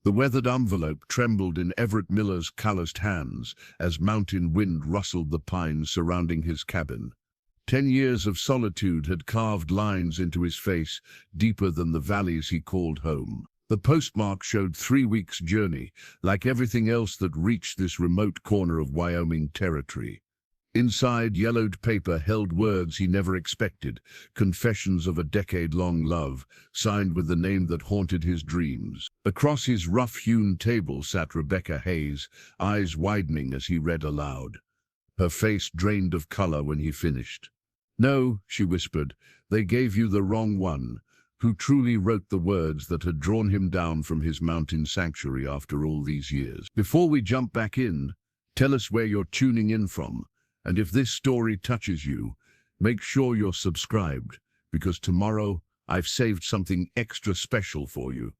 The weathered envelope trembled in Everett Miller's calloused hands as mountain wind rustled the pines surrounding his cabin. 10 years of solitude had carved lines into his face deeper than the valleys he called home. The postmark showed 3 weeks' journey, like everything else that reached this remote corner of Wyoming territory. Inside, yellowed paper held words he never expected, confessions of a decade-long love, signed with the name that haunted his dreams. Across his rough-hewn table sat Rebecca Hayes, eyes widening as he read aloud. Her face drained of color when he finished. "No," she whispered, "they gave you the wrong one. Who truly wrote the words that had drawn him down from his mountain sanctuary after all these years?" Before we jump back in, tell us where you're tuning in from. And if this story touches you, make sure you're subscribed, because tomorrow I've saved something extra special for you.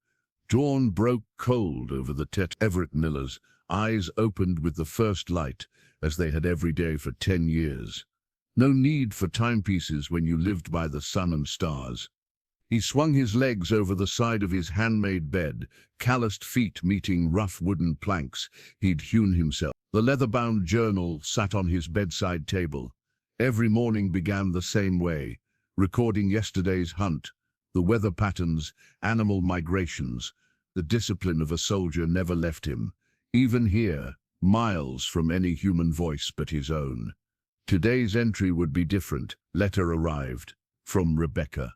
Dawn broke cold over the Everett Miller's eyes opened with the first light, as they had every day for 10 years. No need for timepieces when you lived by the sun and stars. He swung his legs over the side of his handmade bed, calloused feet meeting rough wooden planks he'd hewn himself. The leather-bound journal sat on his bedside table. Every morning began the same way, recording yesterday's hunt, the weather patterns, animal migrations. The discipline of a soldier never left him, even here, miles from any human voice but his own. Today's entry would be different. Letter arrived, from Rebecca.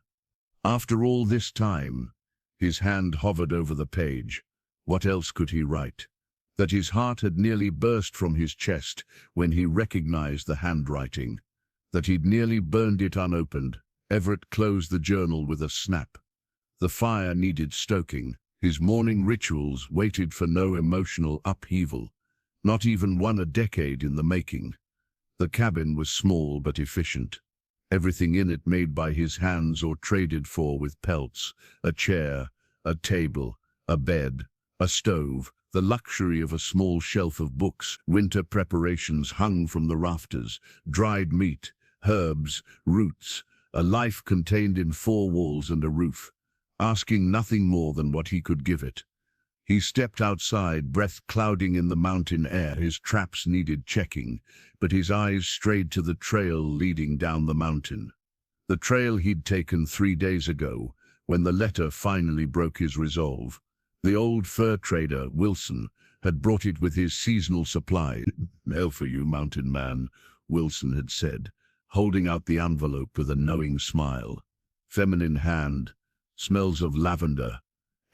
After all this time, his hand hovered over the page. What else could he write? That his heart had nearly burst from his chest when he recognized the handwriting. That he'd nearly burned it unopened. Everett closed the journal with a snap. The fire needed stoking. His morning rituals waited for no emotional upheaval, not even one a decade in the making. The cabin was small but efficient. Everything in it made by his hands or traded for with pelts, a chair, a table, a bed, a stove, the luxury of a small shelf of books, winter preparations hung from the rafters, dried meat, herbs, roots, a life contained in 4 walls and a roof, asking nothing more than what he could give it. He stepped outside, breath clouding in the mountain air. His traps needed checking, but his eyes strayed to the trail leading down the mountain. The trail he'd taken 3 days ago, when the letter finally broke his resolve. The old fur trader, Wilson, had brought it with his seasonal supply. "Mail for you, mountain man," Wilson had said, holding out the envelope with a knowing smile. Feminine hand, smells of lavender.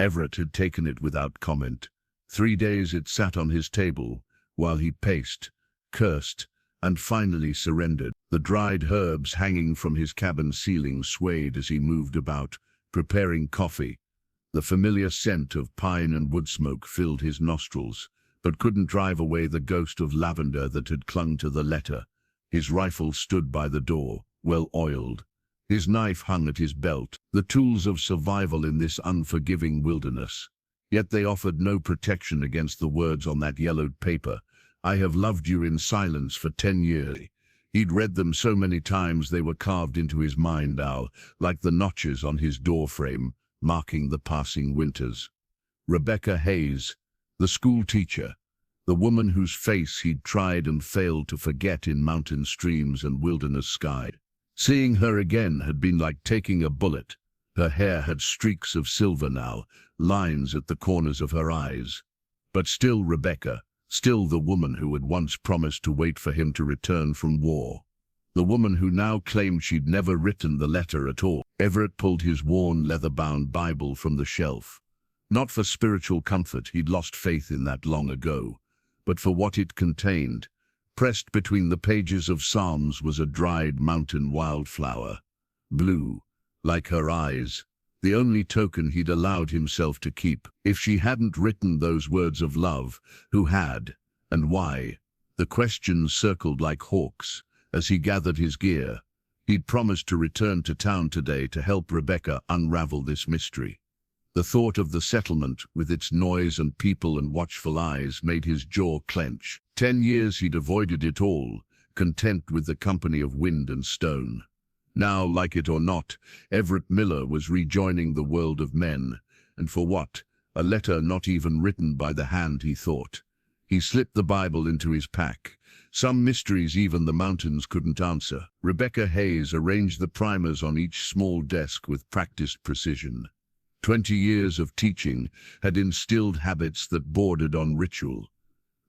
Everett had taken it without comment. 3 days it sat on his table, while he paced, cursed, and finally surrendered. The dried herbs hanging from his cabin ceiling swayed as he moved about, preparing coffee. The familiar scent of pine and wood smoke filled his nostrils, but couldn't drive away the ghost of lavender that had clung to the letter. His rifle stood by the door, well oiled. His knife hung at his belt, the tools of survival in this unforgiving wilderness. Yet they offered no protection against the words on that yellowed paper. "I have loved you in silence for 10 years. He'd read them so many times they were carved into his mind now, like the notches on his doorframe, marking the passing winters. Rebecca Hayes, the school teacher, the woman whose face he'd tried and failed to forget in mountain streams and wilderness sky. Seeing her again had been like taking a bullet. Her hair had streaks of silver now, lines at the corners of her eyes. But still Rebecca, still the woman who had once promised to wait for him to return from war. The woman who now claimed she'd never written the letter at all. Everett pulled his worn, leather-bound Bible from the shelf. Not for spiritual comfort, he'd lost faith in that long ago, but for what it contained. Pressed between the pages of Psalms was a dried mountain wildflower, blue, like her eyes, the only token he'd allowed himself to keep. If she hadn't written those words of love, who had, and why? The questions circled like hawks as he gathered his gear. He'd promised to return to town today to help Rebecca unravel this mystery. The thought of the settlement, with its noise and people and watchful eyes, made his jaw clench. 10 years he'd avoided it all, content with the company of wind and stone. Now, like it or not, Everett Miller was rejoining the world of men, and for what? A letter not even written by the hand he thought. He slipped the Bible into his pack. Some mysteries even the mountains couldn't answer. Rebecca Hayes arranged the primers on each small desk with practiced precision. 20 years of teaching had instilled habits that bordered on ritual.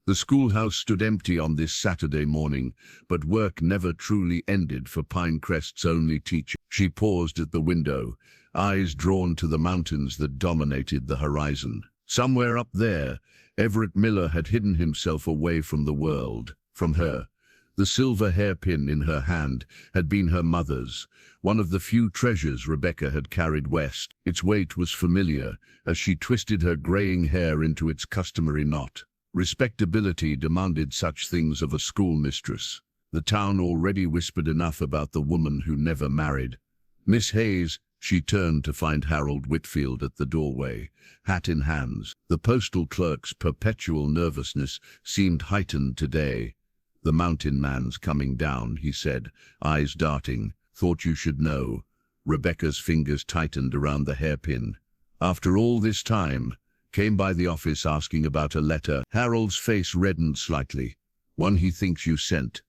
The schoolhouse stood empty on this Saturday morning, but work never truly ended for Pinecrest's only teacher. She paused at the window, eyes drawn to the mountains that dominated the horizon. Somewhere up there, Everett Miller had hidden himself away from the world, from her. The silver hairpin in her hand had been her mother's, one of the few treasures Rebecca had carried west. Its weight was familiar as she twisted her graying hair into its customary knot. Respectability demanded such things of a schoolmistress. The town already whispered enough about the woman who never married. Miss Hayes, she turned to find Harold Whitfield at the doorway, hat in hands. The postal clerk's perpetual nervousness seemed heightened today. "The mountain man's coming down," he said, eyes darting. "Thought you should know." Rebecca's fingers tightened around the hairpin. "After all this time, came by the office asking about a letter." Harold's face reddened slightly. "One he thinks you sent."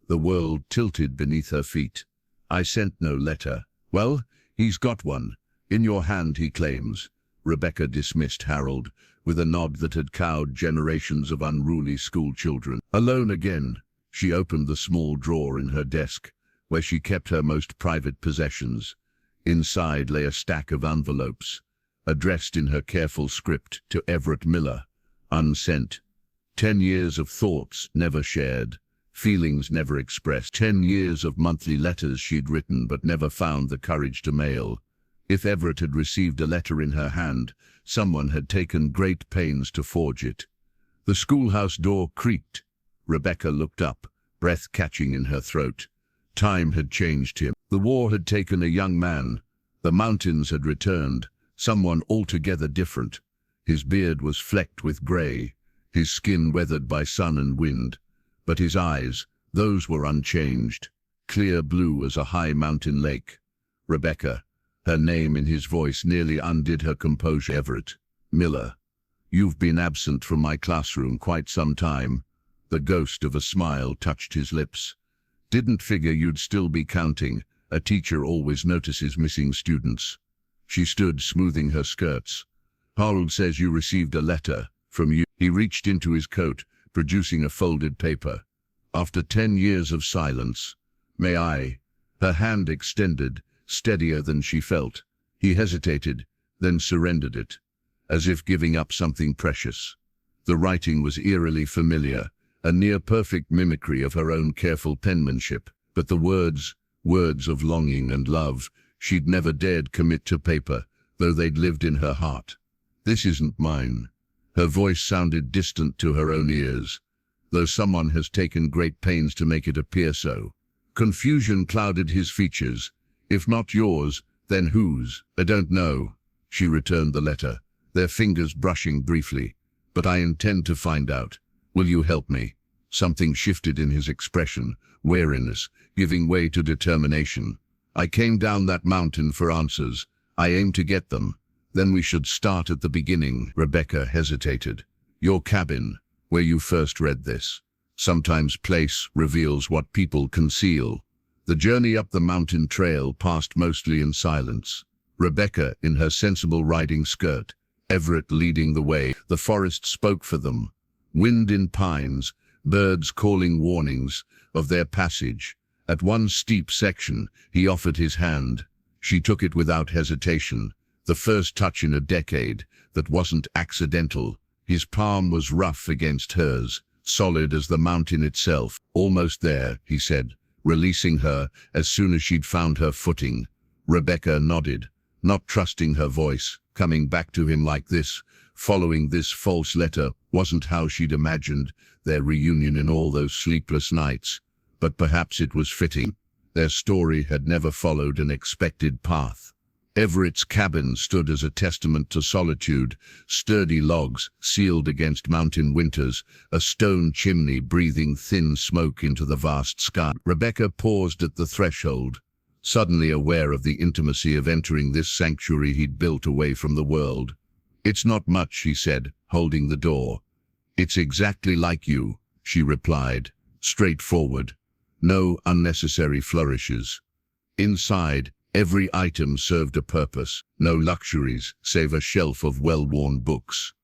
The world tilted beneath her feet. "I sent no letter." "Well, he's got one. In your hand, he claims." Rebecca dismissed Harold with a nod that had cowed generations of unruly schoolchildren. Alone again, she opened the small drawer in her desk, where she kept her most private possessions. Inside lay a stack of envelopes, addressed in her careful script to Everett Miller, unsent. 10 years of thoughts never shared, feelings never expressed. 10 years of monthly letters she'd written but never found the courage to mail. If Everett had received a letter in her hand, someone had taken great pains to forge it. The schoolhouse door creaked. Rebecca looked up, breath catching in her throat. Time had changed him. The war had taken a young man. The mountains had returned, someone altogether different. His beard was flecked with grey, his skin weathered by sun and wind. But his eyes, those were unchanged, clear blue as a high mountain lake. Rebecca, her name in his voice nearly undid her composure. "Everett Miller, you've been absent from my classroom quite some time." The ghost of a smile touched his lips. "Didn't figure you'd still be counting. A teacher always notices missing students." She stood smoothing her skirts. "Harold says you received a letter from you." He reached into his coat, producing a folded paper. "After 10 years of silence, may I?" Her hand extended, steadier than she felt. He hesitated, then surrendered it, as if giving up something precious. The writing was eerily familiar, a near-perfect mimicry of her own careful penmanship, but the words of longing and love, she'd never dared commit to paper, though they'd lived in her heart. "This isn't mine." Her voice sounded distant to her own ears, though someone has taken great pains to make it appear so. Confusion clouded his features. "If not yours, then whose?" "I don't know." She returned the letter, their fingers brushing briefly. "But I intend to find out. Will you help me?" Something shifted in his expression, wariness, giving way to determination. "I came down that mountain for answers. I aim to get them. Then we should start at the beginning." Rebecca hesitated. "Your cabin, where you first read this. Sometimes place reveals what people conceal." The journey up the mountain trail passed mostly in silence. Rebecca in her sensible riding skirt, Everett leading the way. The forest spoke for them. Wind in pines, birds calling warnings of their passage. At one steep section, he offered his hand. She took it without hesitation, the first touch in a decade that wasn't accidental. His palm was rough against hers, solid as the mountain itself. "Almost there," he said, releasing her as soon as she'd found her footing. Rebecca nodded, not trusting her voice. Coming back to him like this, following this false letter, wasn't how she'd imagined their reunion in all those sleepless nights. But perhaps it was fitting. Their story had never followed an expected path. Everett's cabin stood as a testament to solitude, sturdy logs sealed against mountain winters, a stone chimney breathing thin smoke into the vast sky. Rebecca paused at the threshold, suddenly aware of the intimacy of entering this sanctuary he'd built away from the world. "It's not much," he said, holding the door. "It's exactly like you," she replied, straightforward. No unnecessary flourishes. Inside, every item served a purpose, no luxuries save a shelf of well-worn books.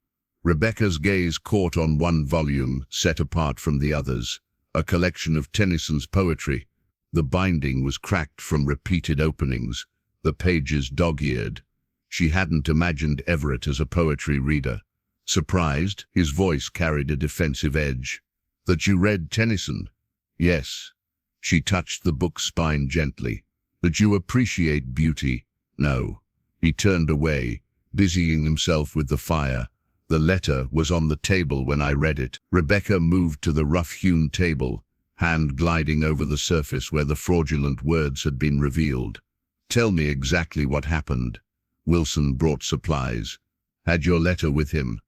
Rebecca's gaze caught on one volume, set apart from the others, a collection of Tennyson's poetry. The binding was cracked from repeated openings, the pages dog-eared. She hadn't imagined Everett as a poetry reader. Surprised, his voice carried a defensive edge. "That you read Tennyson?" "Yes." She touched the book's spine gently. "That you appreciate beauty?" "No." He turned away, busying himself with the fire. "The letter was on the table when I read it." Rebecca moved to the rough-hewn table, hand gliding over the surface where the fraudulent words had been revealed. "Tell me exactly what happened." "Wilson brought supplies." "Had your letter with him?"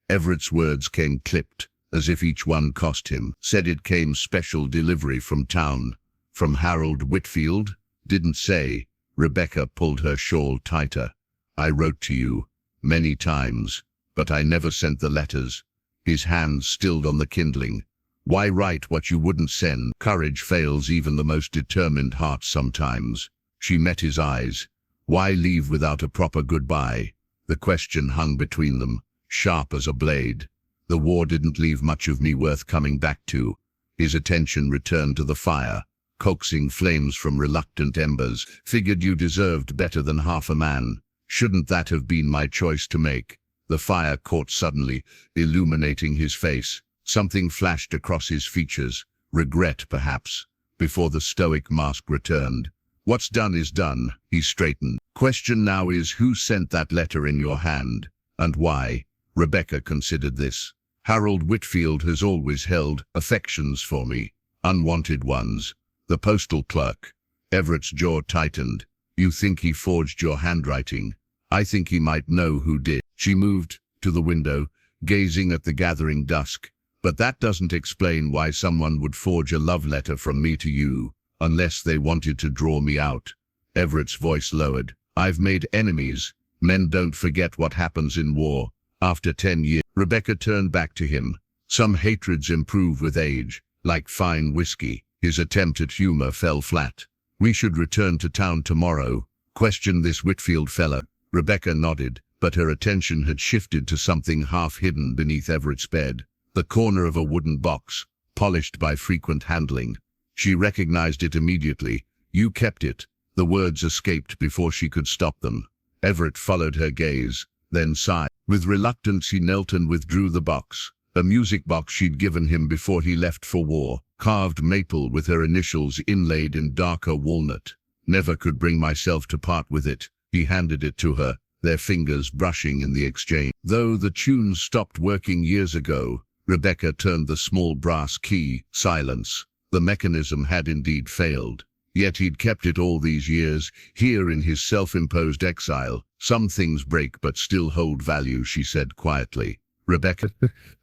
Everett's words came clipped, as if each one cost him. "Said it came special delivery from town." "From Harold Whitfield?" "Didn't say." Rebecca pulled her shawl tighter. "I wrote to you many times, but I never sent the letters." His hands stilled on the kindling. "Why write what you wouldn't send?" Courage fails even the most determined heart sometimes. She met his eyes. "Why leave without a proper goodbye?" The question hung between them, sharp as a blade. "The war didn't leave much of me worth coming back to." His attention returned to the fire, coaxing flames from reluctant embers. "Figured you deserved better than half a man. Shouldn't that have been my choice to make?" The fire caught suddenly, illuminating his face. Something flashed across his features, regret perhaps, before the stoic mask returned. "What's done is done," he straightened. "Question now is who sent that letter in your hand, and why?" Rebecca considered this. "Harold Whitfield has always held affections for me, unwanted ones." "The postal clerk." Everett's jaw tightened. "You think he forged your handwriting?" "I think he might know who did." She moved to the window, gazing at the gathering dusk. "But that doesn't explain why someone would forge a love letter from me to you, unless they wanted to draw me out." Everett's voice lowered. "I've made enemies. Men don't forget what happens in war." After 10 years, Rebecca turned back to him. "Some hatreds improve with age, like fine whiskey." His attempt at humor fell flat. "We should return to town tomorrow. Question this Whitfield fellow." Rebecca nodded, but her attention had shifted to something half-hidden beneath Everett's bed. The corner of a wooden box, polished by frequent handling. She recognized it immediately. "You kept it." The words escaped before she could stop them. Everett followed her gaze, then sighed. With reluctance he knelt and withdrew the box. A music box she'd given him before he left for war, carved maple with her initials inlaid in darker walnut. "Never could bring myself to part with it." He handed it to her, their fingers brushing in the exchange. Though the tune stopped working years ago, Rebecca turned the small brass key. Silence. The mechanism had indeed failed. Yet he'd kept it all these years, here in his self-imposed exile. "Some things break but still hold value," she said quietly. "Rebecca?"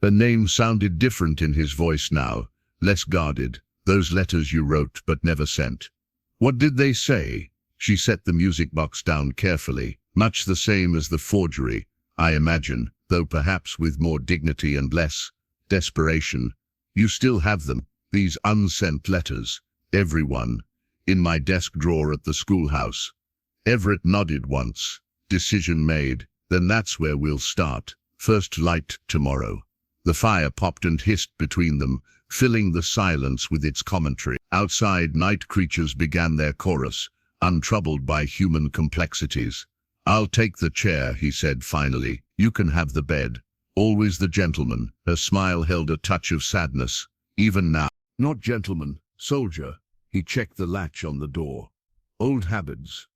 The name sounded different in his voice now, less guarded. "Those letters you wrote but never sent. What did they say?" She set the music box down carefully. "Much the same as the forgery, I imagine, though perhaps with more dignity and less desperation. You still have them, these unsent letters?" "Every one. In my desk drawer at the schoolhouse." Everett nodded once. "Decision made. Then that's where we'll start. First light tomorrow." The fire popped and hissed between them, filling the silence with its commentary. Outside, night creatures began their chorus, untroubled by human complexities. "I'll take the chair," he said finally. "You can have the bed." Always the gentleman. Her smile held a touch of sadness. "Even now." "Not gentleman, soldier." He checked the latch on the door. "Old habits.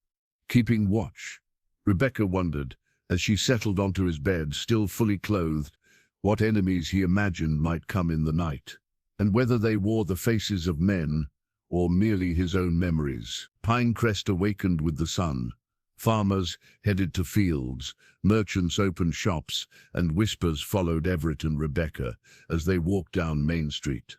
Keeping watch." Rebecca wondered, as she settled onto his bed, still fully clothed, what enemies he imagined might come in the night, and whether they wore the faces of men or merely his own memories. Pinecrest awakened with the sun. Farmers headed to fields, merchants opened shops, and whispers followed Everett and Rebecca as they walked down Main Street.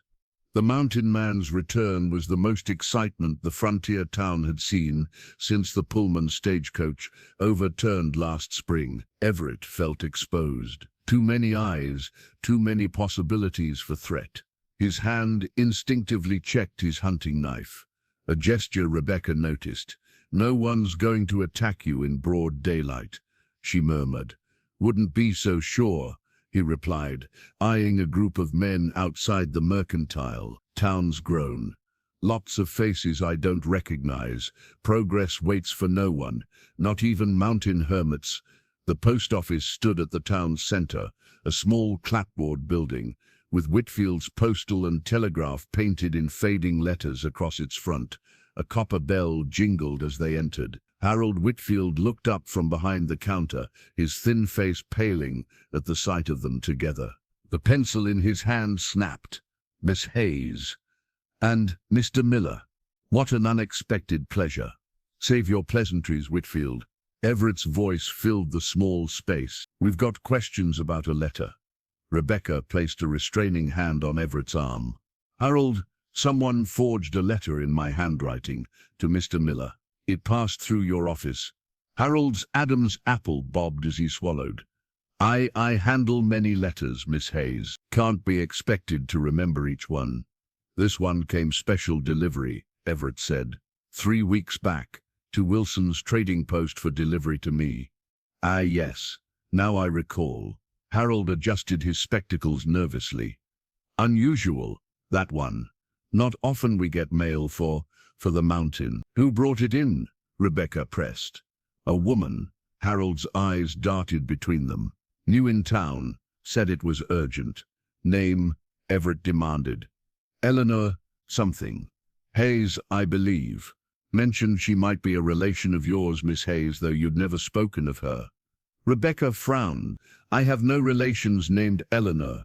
The mountain man's return was the most excitement the frontier town had seen since the Pullman stagecoach overturned last spring. Everett felt exposed. Too many eyes, too many possibilities for threat. His hand instinctively checked his hunting knife, a gesture Rebecca noticed. "No one's going to attack you in broad daylight," she murmured. "Wouldn't be so sure," he replied, eyeing a group of men outside the mercantile. "Town's grown. Lots of faces I don't recognize. Progress waits for no one, not even mountain hermits." The post office stood at the town's center, a small clapboard building, with Whitfield's postal and telegraph painted in fading letters across its front. A copper bell jingled as they entered. Harold Whitfield looked up from behind the counter, his thin face paling at the sight of them together. The pencil in his hand snapped. "Miss Hayes. And Mr. Miller. What an unexpected pleasure." "Save your pleasantries, Whitfield." Everett's voice filled the small space. "We've got questions about a letter." Rebecca placed a restraining hand on Everett's arm. "Harold, someone forged a letter in my handwriting to Mr. Miller. It passed through your office." Harold's Adam's apple bobbed as he swallowed. I handle many letters, Miss Hayes. Can't be expected to remember each one." "This one came special delivery," Everett said. 3 weeks back, to Wilson's trading post for delivery to me." "Ah, yes. Now I recall." Harold adjusted his spectacles nervously. "Unusual, that one. Not often we get mail for the mountain." "Who brought it in?" Rebecca pressed. "A woman." Harold's eyes darted between them. "New in town. Said it was urgent." "Name?" Everett demanded. "Eleanor something. Hayes, I believe. Mentioned she might be a relation of yours, Miss Hayes, though you'd never spoken of her." Rebecca frowned. "I have no relations named Eleanor.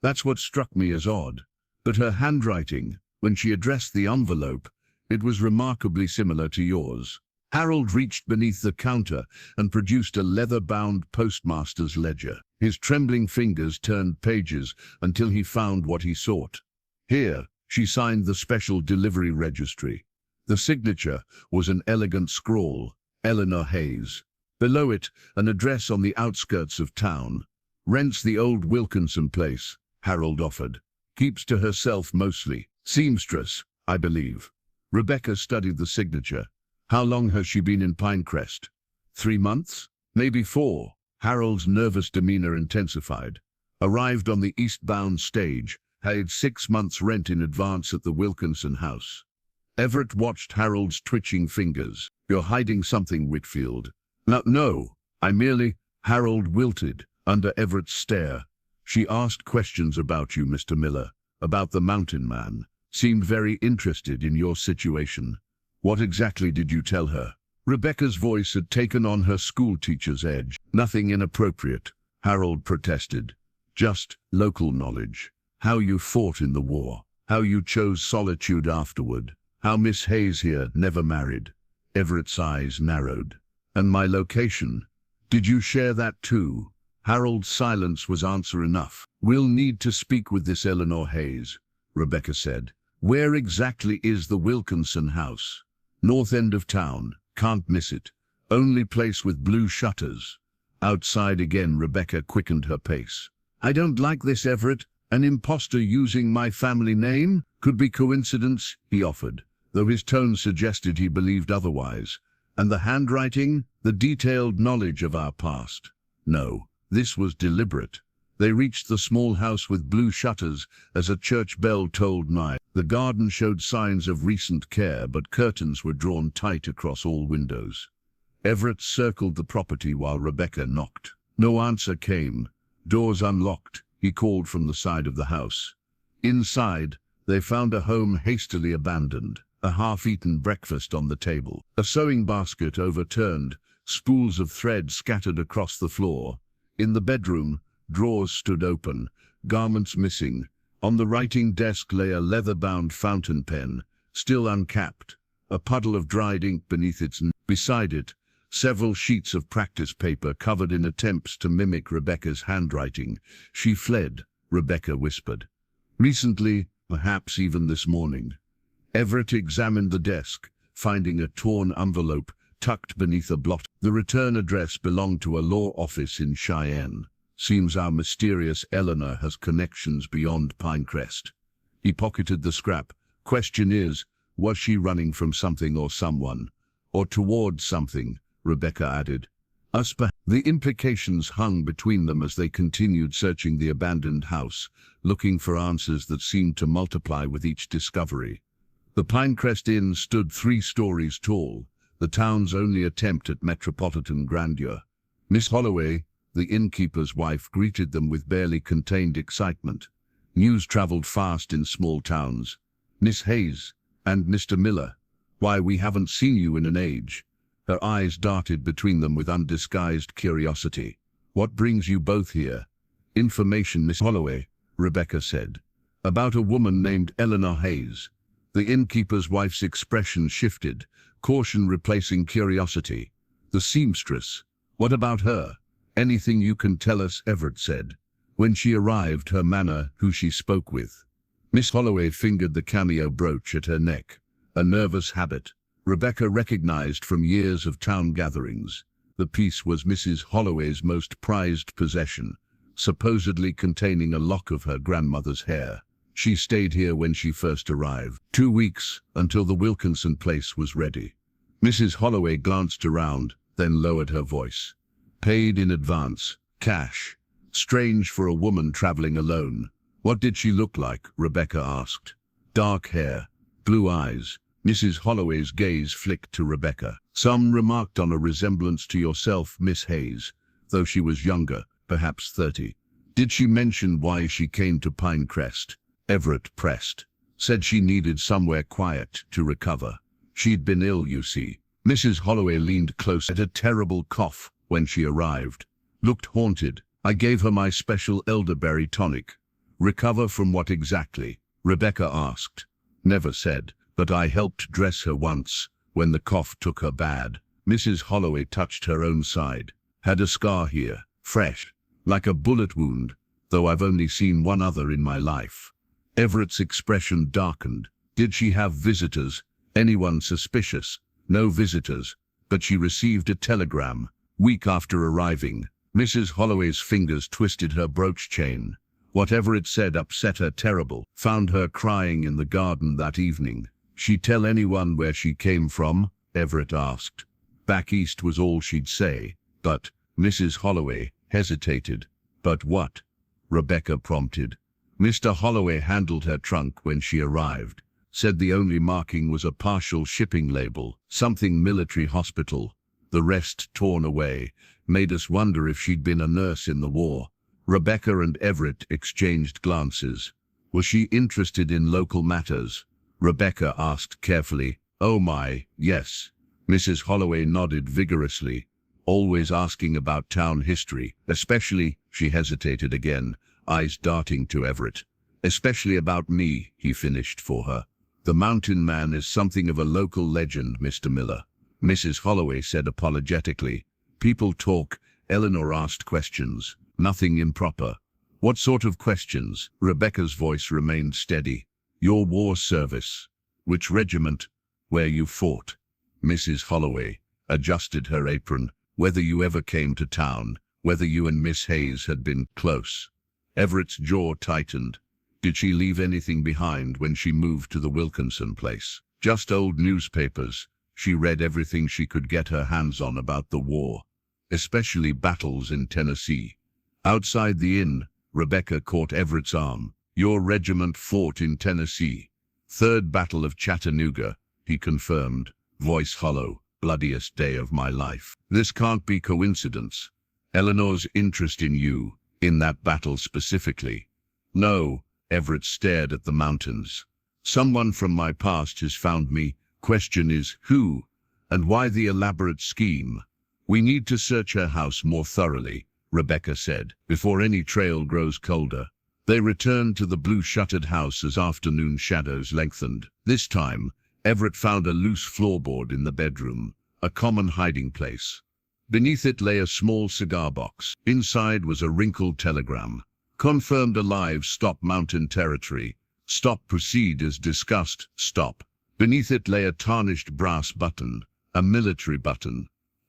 That's what struck me as odd. But her handwriting, when she addressed the envelope, it was remarkably similar to yours." Harold reached beneath the counter and produced a leather-bound postmaster's ledger. His trembling fingers turned pages until he found what he sought. "Here," she signed the special delivery registry. The signature was an elegant scrawl, "Eleanor Hayes." Below it, an address on the outskirts of town. "Rents the old Wilkinson place," Harold offered. "Keeps to herself mostly. Seamstress, I believe." Rebecca studied the signature. "How long has she been in Pinecrest?" 3 months? Maybe 4. Harold's nervous demeanor intensified. "Arrived on the eastbound stage. Paid 6 months' rent in advance at the Wilkinson house." Everett watched Harold's twitching fingers. "You're hiding something, Whitfield." No, I merely..." Harold wilted under Everett's stare. "She asked questions about you, Mr. Miller, about the mountain man. Seemed very interested in your situation." "What exactly did you tell her?" Rebecca's voice had taken on her schoolteacher's edge. "Nothing inappropriate," Harold protested. "Just local knowledge. How you fought in the war. How you chose solitude afterward. How Miss Hayes here never married." Everett's eyes narrowed. "And my location. Did you share that too?" Harold's silence was answer enough. "We'll need to speak with this Eleanor Hayes," Rebecca said. "Where exactly is the Wilkinson house?" "North end of town. Can't miss it. Only place with blue shutters." Outside again, Rebecca quickened her pace. "I don't like this, Everett. An imposter using my family name? Could be coincidence," he offered, though his tone suggested he believed otherwise. "And the handwriting? The detailed knowledge of our past?" No, this was deliberate. They reached the small house with blue shutters as a church bell tolled 9. The garden showed signs of recent care, but curtains were drawn tight across all windows. Everett circled the property while Rebecca knocked. No answer came. "Doors unlocked," he called from the side of the house. Inside, they found a home hastily abandoned. A half-eaten breakfast on the table, a sewing basket overturned, spools of thread scattered across the floor. In the bedroom, drawers stood open, garments missing. On the writing desk lay a leather-bound fountain pen, still uncapped, a puddle of dried ink beneath its beside it, several sheets of practice paper covered in attempts to mimic Rebecca's handwriting. "She fled," Rebecca whispered. "Recently, perhaps even this morning. Everett examined the desk, finding a torn envelope tucked beneath a blot. The return address belonged to a law office in Cheyenne. Seems our mysterious Eleanor has connections beyond Pinecrest. He pocketed the scrap. Question is, was she running from something or someone? Or towards something, Rebecca added. The implications hung between them as they continued searching the abandoned house, looking for answers that seemed to multiply with each discovery. The Pinecrest Inn stood 3 stories tall, the town's only attempt at metropolitan grandeur. Miss Holloway, the innkeeper's wife, greeted them with barely contained excitement. News traveled fast in small towns. Miss Hayes, and Mr. Miller, why, we haven't seen you in an age. Her eyes darted between them with undisguised curiosity. What brings you both here? Information, Miss Holloway, Rebecca said. About a woman named Eleanor Hayes. The innkeeper's wife's expression shifted, caution replacing curiosity. The seamstress. What about her? Anything you can tell us, Everett said. When she arrived, her manner, who she spoke with. Miss Holloway fingered the cameo brooch at her neck. A nervous habit. Rebecca recognized from years of town gatherings. The piece was Mrs. Holloway's most prized possession, supposedly containing a lock of her grandmother's hair. She stayed here when she first arrived. 2 weeks, until the Wilkinson place was ready. Mrs. Holloway glanced around, then lowered her voice. Paid in advance. Cash. Strange for a woman traveling alone. What did she look like? Rebecca asked. Dark hair. Blue eyes. Mrs. Holloway's gaze flicked to Rebecca. Some remarked on a resemblance to yourself, Miss Hayes, though she was younger, perhaps 30. Did she mention why she came to Pinecrest? Everett pressed. Said she needed somewhere quiet to recover. She'd been ill, you see. Mrs. Holloway leaned close at a terrible cough when she arrived. Looked haunted. I gave her my special elderberry tonic. Recover from what exactly? Rebecca asked. Never said. But I helped dress her once, when the cough took her bad. Mrs. Holloway touched her own side. Had a scar here, fresh, like a bullet wound, though I've only seen one other in my life. Everett's expression darkened. Did she have visitors? Anyone suspicious? No visitors, but she received a telegram. Week after arriving, Mrs. Holloway's fingers twisted her brooch chain. Whatever it said upset her terrible. Found her crying in the garden that evening. She tell anyone where she came from? Everett asked. Back east was all she'd say, but Mrs. Holloway hesitated. But what? Rebecca prompted. Mr. Holloway handled her trunk when she arrived. Said the only marking was a partial shipping label, something military hospital. The rest torn away. Made us wonder if she'd been a nurse in the war. Rebecca and Everett exchanged glances. Was she interested in local matters? Rebecca asked carefully. Oh my, yes. Mrs. Holloway nodded vigorously. Always asking about town history, especially, she hesitated again, eyes darting to Everett. Especially about me, he finished for her. The mountain man is something of a local legend, Mr. Miller. Mrs. Holloway said apologetically. People talk. Eleanor asked questions. Nothing improper. What sort of questions? Rebecca's voice remained steady. Your war service. Which regiment? Where you fought? Mrs. Holloway adjusted her apron. Whether you ever came to town, whether you and Miss Hayes had been close. Everett's jaw tightened. Did she leave anything behind when she moved to the Wilkinson place? Just old newspapers. She read everything she could get her hands on about the war, especially battles in Tennessee. Outside the inn, Rebecca caught Everett's arm. Your regiment fought in Tennessee. 3rd Battle of Chattanooga, he confirmed, voice hollow. Bloodiest day of my life. This can't be coincidence. Eleanor's interest in you, in that battle specifically. No, Everett stared at the mountains. Someone from my past has found me. Question is, who? And why the elaborate scheme? We need to search her house more thoroughly, Rebecca said, before any trail grows colder. They returned to the blue-shuttered house as afternoon shadows lengthened. This time, Everett found a loose floorboard in the bedroom, a common hiding place. Beneath it lay a small cigar box. Inside was a wrinkled telegram. Confirmed alive, stop mountain territory. Stop, proceed as discussed, stop. Beneath it lay a tarnished brass button, a military button.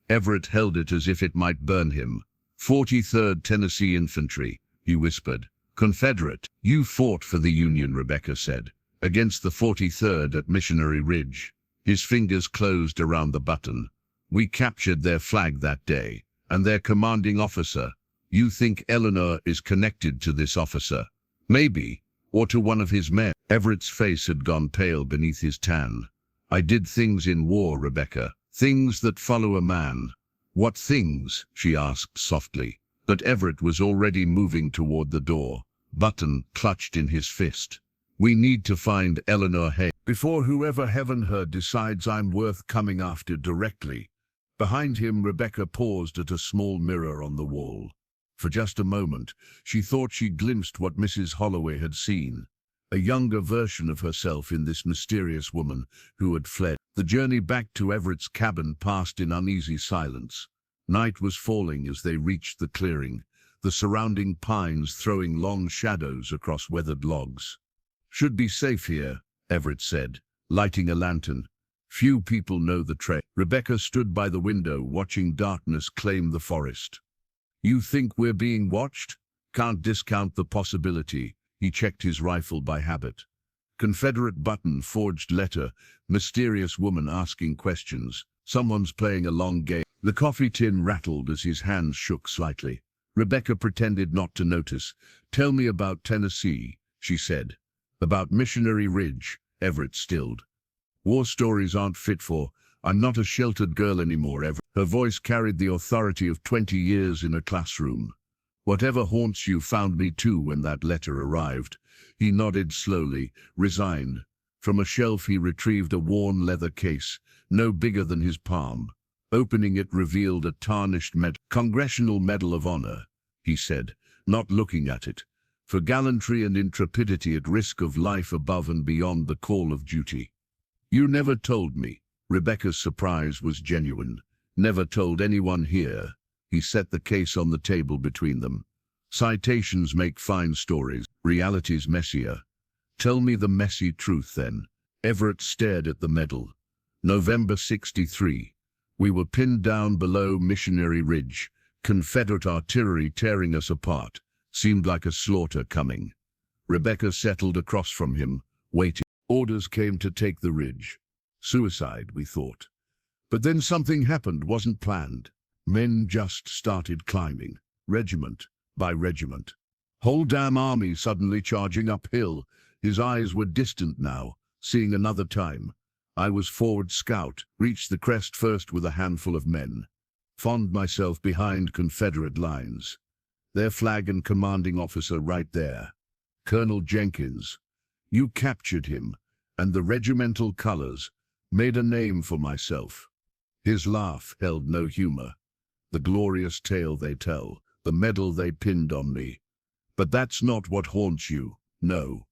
Everett held it as if it might burn him. 43rd Tennessee Infantry, he whispered. Confederate, you fought for the Union, Rebecca said, against the 43rd at Missionary Ridge. His fingers closed around the button. We captured their flag that day, and their commanding officer. You think Eleanor is connected to this officer? Maybe, or to one of his men. Everett's face had gone pale beneath his tan. I did things in war, Rebecca, things that follow a man. What things? She asked softly. But Everett was already moving toward the door, button clutched in his fist. We need to find Eleanor Hay before whoever heaven heard decides I'm worth coming after directly. Behind him, Rebecca paused at a small mirror on the wall. For just a moment, she thought she glimpsed what Mrs. Holloway had seen, a younger version of herself in this mysterious woman who had fled. The journey back to Everett's cabin passed in uneasy silence. Night was falling as they reached the clearing, the surrounding pines throwing long shadows across weathered logs. Should be safe here, Everett said, lighting a lantern. Few people know the trail. Rebecca stood by the window, watching darkness claim the forest. You think we're being watched? Can't discount the possibility. He checked his rifle by habit. Confederate button, forged letter, mysterious woman asking questions. Someone's playing a long game. The coffee tin rattled as his hands shook slightly. Rebecca pretended not to notice. Tell me about Tennessee, she said. About Missionary Ridge, Everett stilled. War stories aren't fit for. I'm not a sheltered girl anymore, Everett. Her voice carried the authority of 20 years in a classroom. Whatever haunts you found me too when that letter arrived. He nodded slowly, resigned. From a shelf he retrieved a worn leather case, no bigger than his palm. Opening it revealed a tarnished Congressional Medal of Honor, he said, not looking at it. For gallantry and intrepidity at risk of life above and beyond the call of duty. You never told me. Rebecca's surprise was genuine. Never told anyone here. He set the case on the table between them. Citations make fine stories. Reality's messier. Tell me the messy truth then. Everett stared at the medal. November 63. We were pinned down below Missionary Ridge. Confederate artillery tearing us apart. Seemed like a slaughter coming. Rebecca settled across from him, waiting. Orders came to take the ridge. Suicide, we thought. But then something happened, wasn't planned. Men just started climbing, regiment by regiment. Whole damn army suddenly charging uphill. His eyes were distant now, seeing another time. I was forward scout, reached the crest first with a handful of men. Found myself behind Confederate lines. Their flag and commanding officer right there. Colonel Jenkins. You captured him, and the regimental colors. Made a name for myself. His laugh held no humor. The glorious tale they tell, the medal they pinned on me. But that's not what haunts you, no.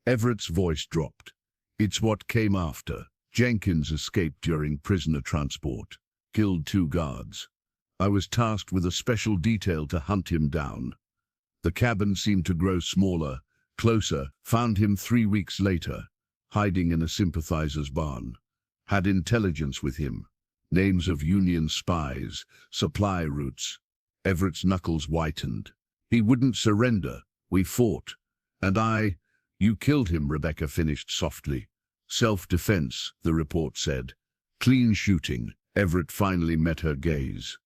Everett's voice dropped. It's what came after. Jenkins escaped during prisoner transport. Killed 2 guards. I was tasked with a special detail to hunt him down. The cabin seemed to grow smaller, closer. Found him 3 weeks later, hiding in a sympathizer's barn. Had intelligence with him. Names of Union spies, supply routes. Everett's knuckles whitened. He wouldn't surrender. We fought. And you killed him, Rebecca finished softly. Self-defense, the report said. Clean shooting. Everett finally met her gaze.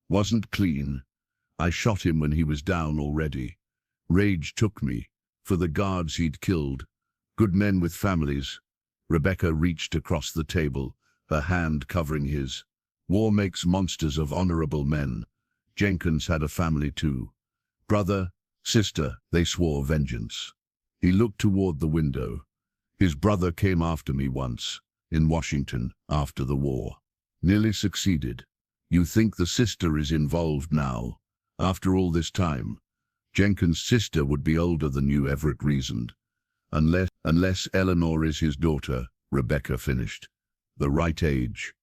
Wasn't clean. I shot him when he was down already. Rage took me. For the guards he'd killed. Good men with families. Rebecca reached across the table, her hand covering his. War makes monsters of honorable men. Jenkins had a family too. Brother, sister, they swore vengeance. He looked toward the window. His brother came after me once, in Washington, after the war. Nearly succeeded. You think the sister is involved now? After all this time? Jenkins' sister would be older than you, Everett reasoned. Unless Eleanor is his daughter, Rebecca finished. The right age.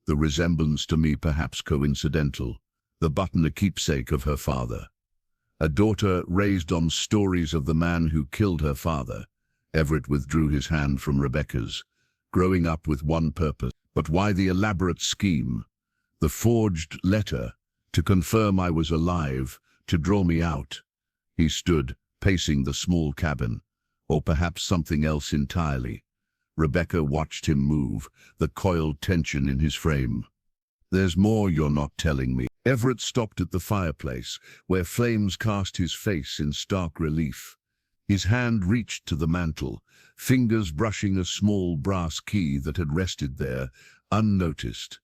The resemblance to me perhaps coincidental. The button a keepsake of her father. A daughter raised on stories of the man who killed her father. Everett withdrew his hand from Rebecca's, growing up with one purpose. But why the elaborate scheme? The forged letter, to confirm I was alive, to draw me out. He stood, pacing the small cabin. Or perhaps something else entirely. Rebecca watched him move, the coiled tension in his frame. There's more you're not telling me. Everett stopped at the fireplace, where flames cast his face in stark relief. His hand reached to the mantel, fingers brushing a small brass key that had rested there, unnoticed.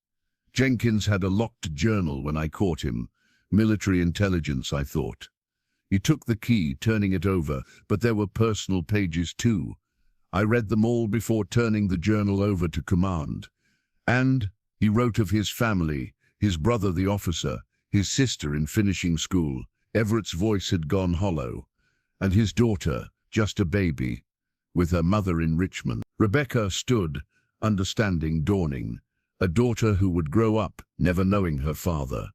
Jenkins had a locked journal when I caught him. Military intelligence, I thought. He took the key, turning it over, but there were personal pages too. I read them all before turning the journal over to command. And he wrote of his family, his brother the officer, his sister in finishing school. Everett's voice had gone hollow. And his daughter, just a baby, with her mother in Richmond. Rebecca stood, understanding dawning. A daughter who would grow up, never knowing her father.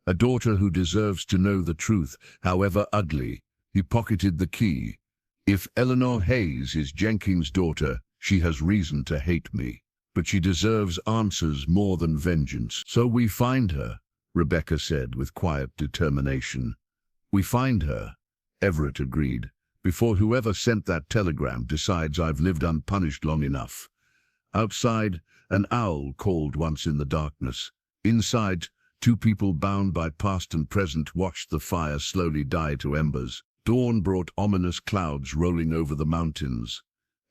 A daughter who deserves to know the truth, however ugly. He pocketed the key. If Eleanor Hayes is Jenkins' daughter, she has reason to hate me. But she deserves answers more than vengeance. So we find her, Rebecca said with quiet determination. We find her, Everett agreed, before whoever sent that telegram decides I've lived unpunished long enough. Outside, an owl called once in the darkness. Inside, two people bound by past and present watched the fire slowly die to embers. Dawn brought ominous clouds rolling over the mountains.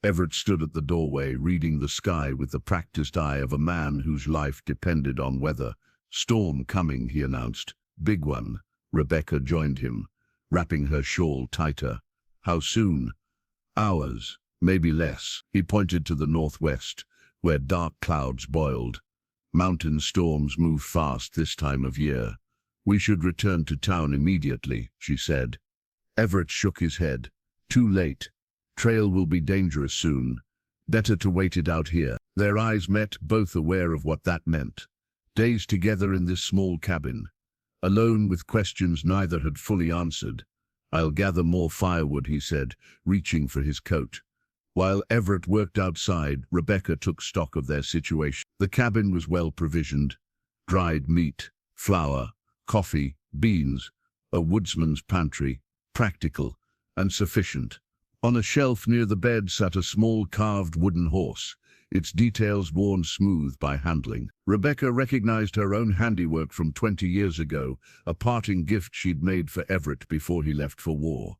Everett stood at the doorway, reading the sky with the practiced eye of a man whose life depended on weather. Storm coming, he announced. Big one. Rebecca joined him, wrapping her shawl tighter. How soon? Hours, maybe less. He pointed to the northwest, where dark clouds boiled. Mountain storms move fast this time of year. We should return to town immediately, she said. Everett shook his head. Too late. Trail will be dangerous soon. Better to wait it out here. Their eyes met, both aware of what that meant. Days together in this small cabin, alone with questions neither had fully answered. I'll gather more firewood, he said, reaching for his coat. While Everett worked outside, Rebecca took stock of their situation. The cabin was well provisioned. Dried meat, flour, coffee, beans, a woodsman's pantry, practical and sufficient. On a shelf near the bed sat a small carved wooden horse, its details worn smooth by handling. Rebecca recognized her own handiwork from 20 years ago, a parting gift she'd made for Everett before he left for war.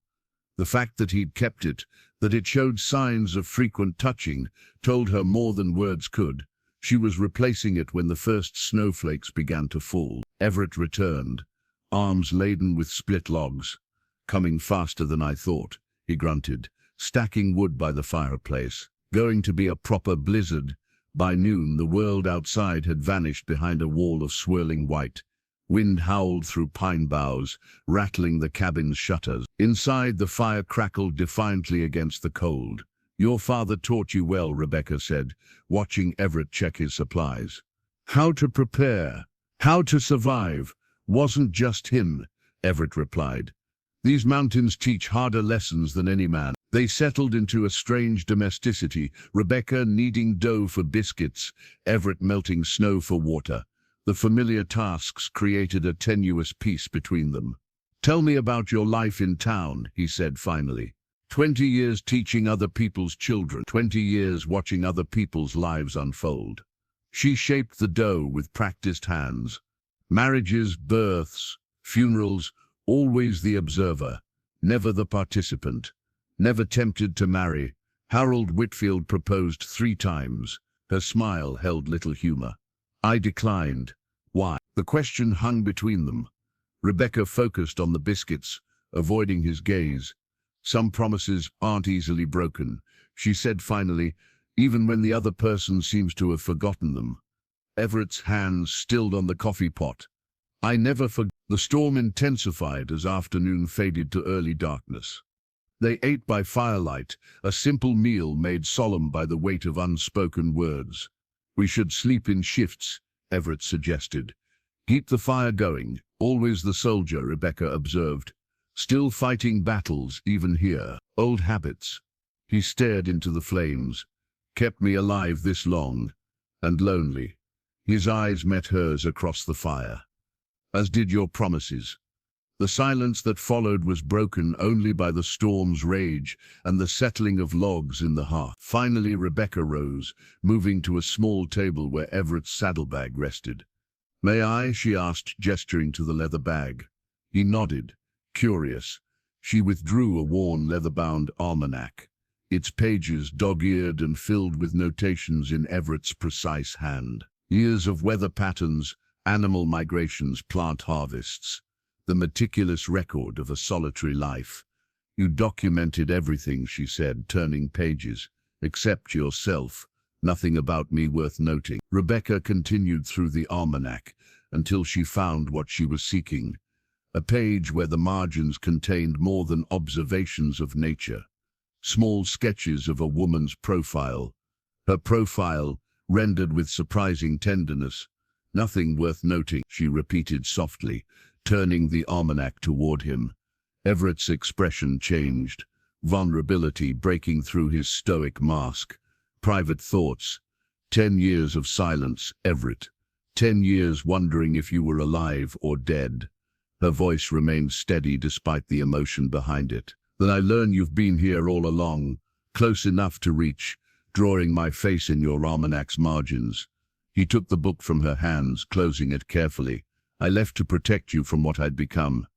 The fact that he'd kept it, that it showed signs of frequent touching, told her more than words could. She was replacing it when the first snowflakes began to fall. Everett returned, arms laden with split logs. Coming faster than I thought, he grunted, stacking wood by the fireplace. Going to be a proper blizzard. By noon, the world outside had vanished behind a wall of swirling white. Wind howled through pine boughs, rattling the cabin's shutters. Inside, the fire crackled defiantly against the cold. Your father taught you well, Rebecca said, watching Everett check his supplies. How to prepare, how to survive, wasn't just him, Everett replied. These mountains teach harder lessons than any man. They settled into a strange domesticity, Rebecca kneading dough for biscuits, Everett melting snow for water. The familiar tasks created a tenuous peace between them. Tell me about your life in town, he said finally. 20 years teaching other people's children, 20 years watching other people's lives unfold. She shaped the dough with practiced hands. Marriages, births, funerals, always the observer, never the participant. Never tempted to marry, Harold Whitfield proposed 3 times. Her smile held little humor. I declined. Why? The question hung between them. Rebecca focused on the biscuits, avoiding his gaze. Some promises aren't easily broken, she said finally, even when the other person seems to have forgotten them. Everett's hands stilled on the coffee pot. I never forgot. The storm intensified as afternoon faded to early darkness. They ate by firelight, a simple meal made solemn by the weight of unspoken words. We should sleep in shifts, Everett suggested. Keep the fire going, always the soldier, Rebecca observed. Still fighting battles, even here. Old habits. He stared into the flames. Kept me alive this long, and lonely. His eyes met hers across the fire. As did your promises. The silence that followed was broken only by the storm's rage and the settling of logs in the hearth. Finally, Rebecca rose, moving to a small table where Everett's saddlebag rested. "May I?" she asked, gesturing to the leather bag. He nodded, curious. She withdrew a worn leather-bound almanac, its pages dog-eared and filled with notations in Everett's precise hand. Years of weather patterns, animal migrations, plant harvests. The meticulous record of a solitary life. "You documented everything," she said, turning pages. "Except yourself. Nothing about me worth noting." Rebecca continued through the almanac until she found what she was seeking. A page where the margins contained more than observations of nature. Small sketches of a woman's profile. Her profile, rendered with surprising tenderness. "Nothing worth noting," she repeated softly, turning the almanac toward him. Everett's expression changed, vulnerability breaking through his stoic mask. "Private thoughts. 10 years of silence, Everett. 10 years wondering if you were alive or dead." Her voice remained steady despite the emotion behind it. "Then I learn you've been here all along, close enough to reach, drawing my face in your almanac's margins." He took the book from her hands, closing it carefully. "I left to protect you from what I'd become."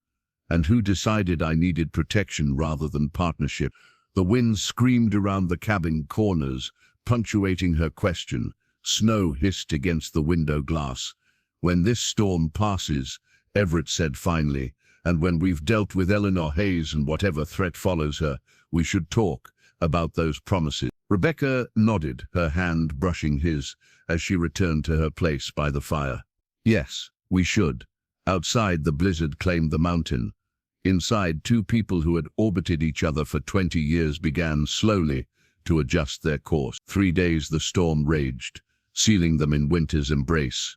"And who decided I needed protection rather than partnership?" The wind screamed around the cabin corners, punctuating her question. Snow hissed against the window glass. "When this storm passes," Everett said finally, "and when we've dealt with Eleanor Hayes and whatever threat follows her, we should talk about those promises." Rebecca nodded, her hand brushing his, as she returned to her place by the fire. "Yes, we should." Outside, the blizzard claimed the mountain. Inside, two people who had orbited each other for 20 years began slowly to adjust their course. 3 days the storm raged, sealing them in winter's embrace.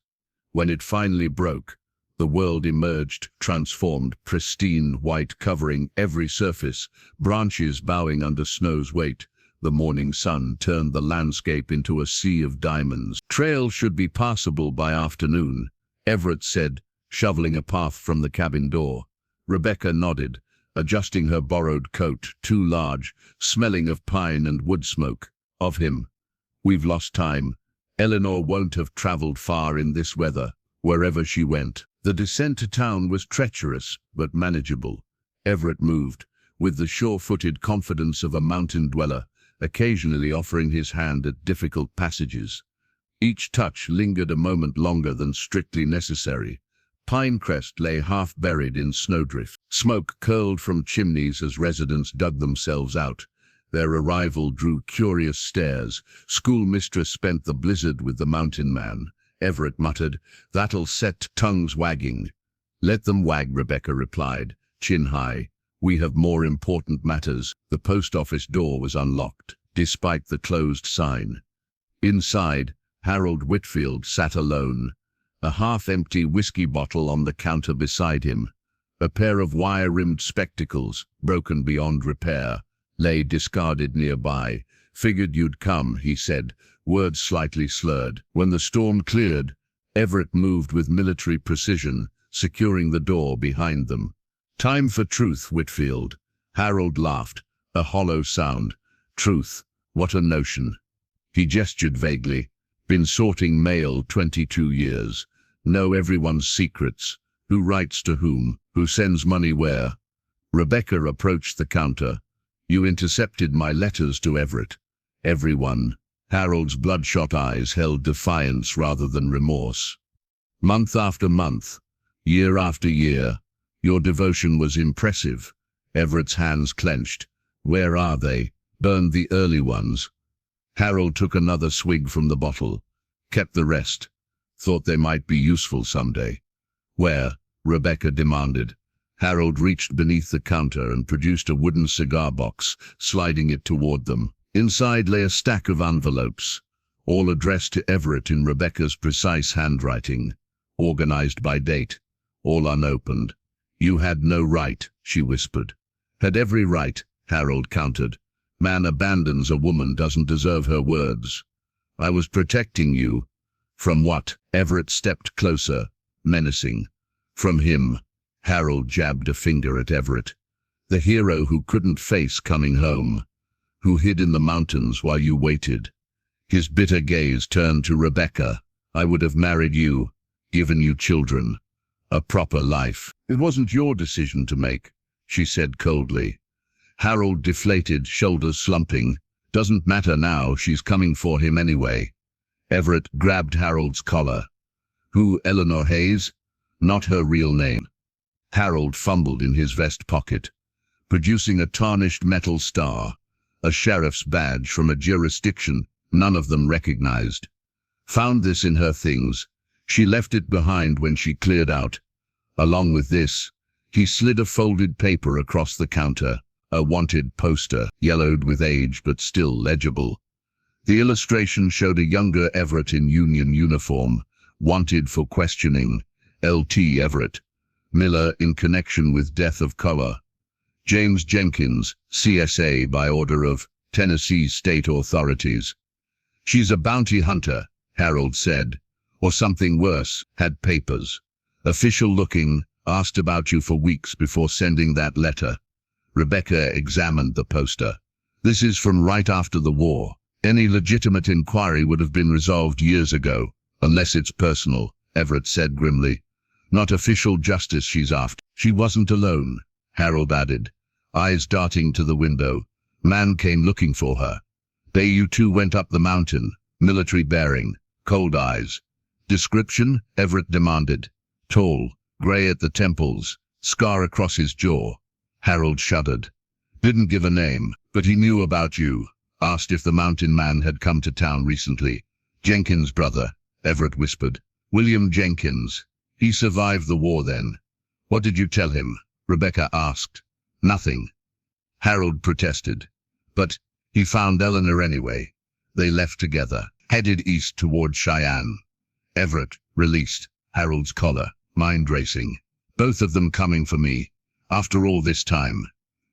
When it finally broke, the world emerged, transformed, pristine white covering every surface, branches bowing under snow's weight. The morning sun turned the landscape into a sea of diamonds. "Trail should be passable by afternoon," Everett said, shoveling a path from the cabin door. Rebecca nodded, adjusting her borrowed coat, too large, smelling of pine and wood smoke. Of him. "We've lost time. Eleanor won't have traveled far in this weather, wherever she went." The descent to town was treacherous, but manageable. Everett moved, with the sure-footed confidence of a mountain dweller, occasionally offering his hand at difficult passages. Each touch lingered a moment longer than strictly necessary. Pinecrest lay half-buried in snowdrift. Smoke curled from chimneys as residents dug themselves out. Their arrival drew curious stares. Schoolmistress spent the blizzard with the mountain man. Everett muttered, "That'll set tongues wagging." "Let them wag," Rebecca replied, chin high. "We have more important matters." The post office door was unlocked, despite the closed sign. Inside, Harold Whitfield sat alone, a half-empty whiskey bottle on the counter beside him. A pair of wire-rimmed spectacles, broken beyond repair, lay discarded nearby. "Figured you'd come," he said, words slightly slurred. When the storm cleared, Everett moved with military precision, securing the door behind them. "Time for truth, Whitfield." Harold laughed, a hollow sound. "Truth, what a notion." He gestured vaguely. "Been sorting mail 22 years. Know everyone's secrets. Who writes to whom, who sends money where." Rebecca approached the counter. "You intercepted my letters to Everett." "Everyone." Harold's bloodshot eyes held defiance rather than remorse. "Month after month, year after year. Your devotion was impressive." Everett's hands clenched. "Where are they?" "Burned the early ones." Harold took another swig from the bottle. "Kept the rest. Thought they might be useful someday." "Where?" Rebecca demanded. Harold reached beneath the counter and produced a wooden cigar box, sliding it toward them. Inside lay a stack of envelopes, all addressed to Everett in Rebecca's precise handwriting, organized by date, all unopened. "You had no right," she whispered. "Had every right," Harold countered. Man abandons a woman doesn't deserve her words. I was protecting you. From what? Everett stepped closer, menacing. From him. Harold jabbed a finger at Everett. The hero who couldn't face coming home. Who hid in the mountains while you waited. His bitter gaze turned to Rebecca. I would have married you, given you children. A proper life. It wasn't your decision to make, she said coldly. Harold deflated, shoulders slumping. Doesn't matter now, she's coming for him anyway. Everett grabbed Harold's collar. Who, Eleanor Hayes? Not her real name. Harold fumbled in his vest pocket, producing a tarnished metal star, a sheriff's badge from a jurisdiction none of them recognized. Found this in her things. She left it behind when she cleared out. Along with this, he slid a folded paper across the counter, a wanted poster, yellowed with age but still legible. The illustration showed a younger Everett in Union uniform, wanted for questioning, L.T. Everett. Miller in connection with death of Collar. James Jenkins, CSA by order of Tennessee state authorities. She's a bounty hunter, Harold said. Or something worse, had papers. Official looking, asked about you for weeks before sending that letter. Rebecca examined the poster. This is from right after the war. Any legitimate inquiry would have been resolved years ago, unless it's personal, Everett said grimly. Not official justice she's after. She wasn't alone, Harold added, eyes darting to the window. Man came looking for her. Day you two went up the mountain, military bearing, cold eyes. Description? Everett demanded. Tall, grey at the temples, scar across his jaw. Harold shuddered. Didn't give a name, but he knew about you. Asked if the mountain man had come to town recently. Jenkins' brother, Everett whispered. William Jenkins. He survived the war then. What did you tell him? Rebecca asked. Nothing. Harold protested. But he found Eleanor anyway. They left together, headed east toward Cheyenne. Everett released Harold's collar, mind racing. Both of them coming for me. After all this time.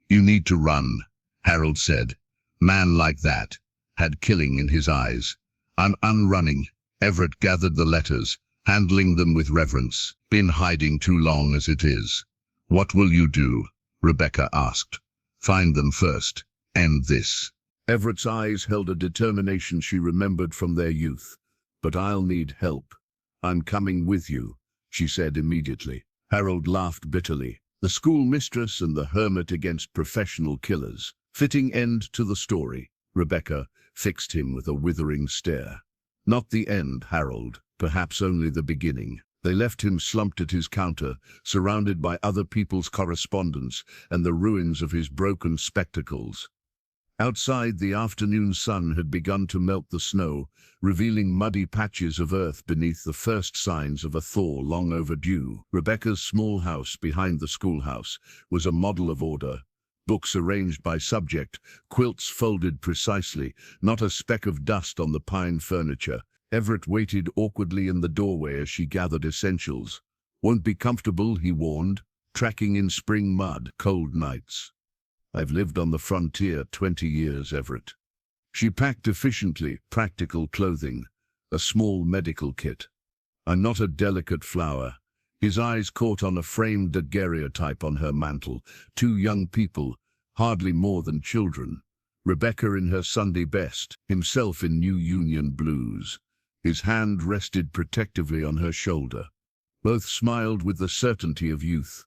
You need to run, Harold said. Man like that had killing in his eyes. I'm unrunning. Everett gathered the letters, handling them with reverence. Been hiding too long as it is. What will you do? Rebecca asked. Find them first. End this. Everett's eyes held a determination she remembered from their youth. But I'll need help. I'm coming with you, she said immediately. Harold laughed bitterly. The schoolmistress and the hermit against professional killers. Fitting end to the story. Rebecca fixed him with a withering stare. Not the end, Harold. Perhaps only the beginning. They left him slumped at his counter, surrounded by other people's correspondence and the ruins of his broken spectacles. Outside, the afternoon sun had begun to melt the snow, revealing muddy patches of earth beneath the first signs of a thaw long overdue. Rebecca's small house behind the schoolhouse was a model of order. Books arranged by subject, quilts folded precisely, not a speck of dust on the pine furniture. Everett waited awkwardly in the doorway as she gathered essentials. Won't be comfortable, he warned, tracking in spring mud, cold nights. I've lived on the frontier 20 years, Everett. She packed efficiently, practical clothing, a small medical kit. I'm not a delicate flower. His eyes caught on a framed daguerreotype on her mantel. Two young people, hardly more than children. Rebecca in her Sunday best, himself in New Union blues. His hand rested protectively on her shoulder. Both smiled with the certainty of youth.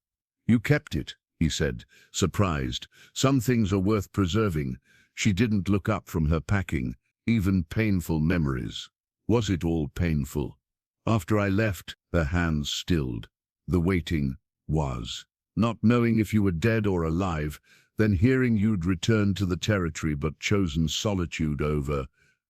You kept it, he said, surprised. Some things are worth preserving. She didn't look up from her packing, even painful memories. Was it all painful? After I left, her hands stilled. The waiting was. Not knowing if you were dead or alive, then hearing you'd returned to the territory but chosen solitude over.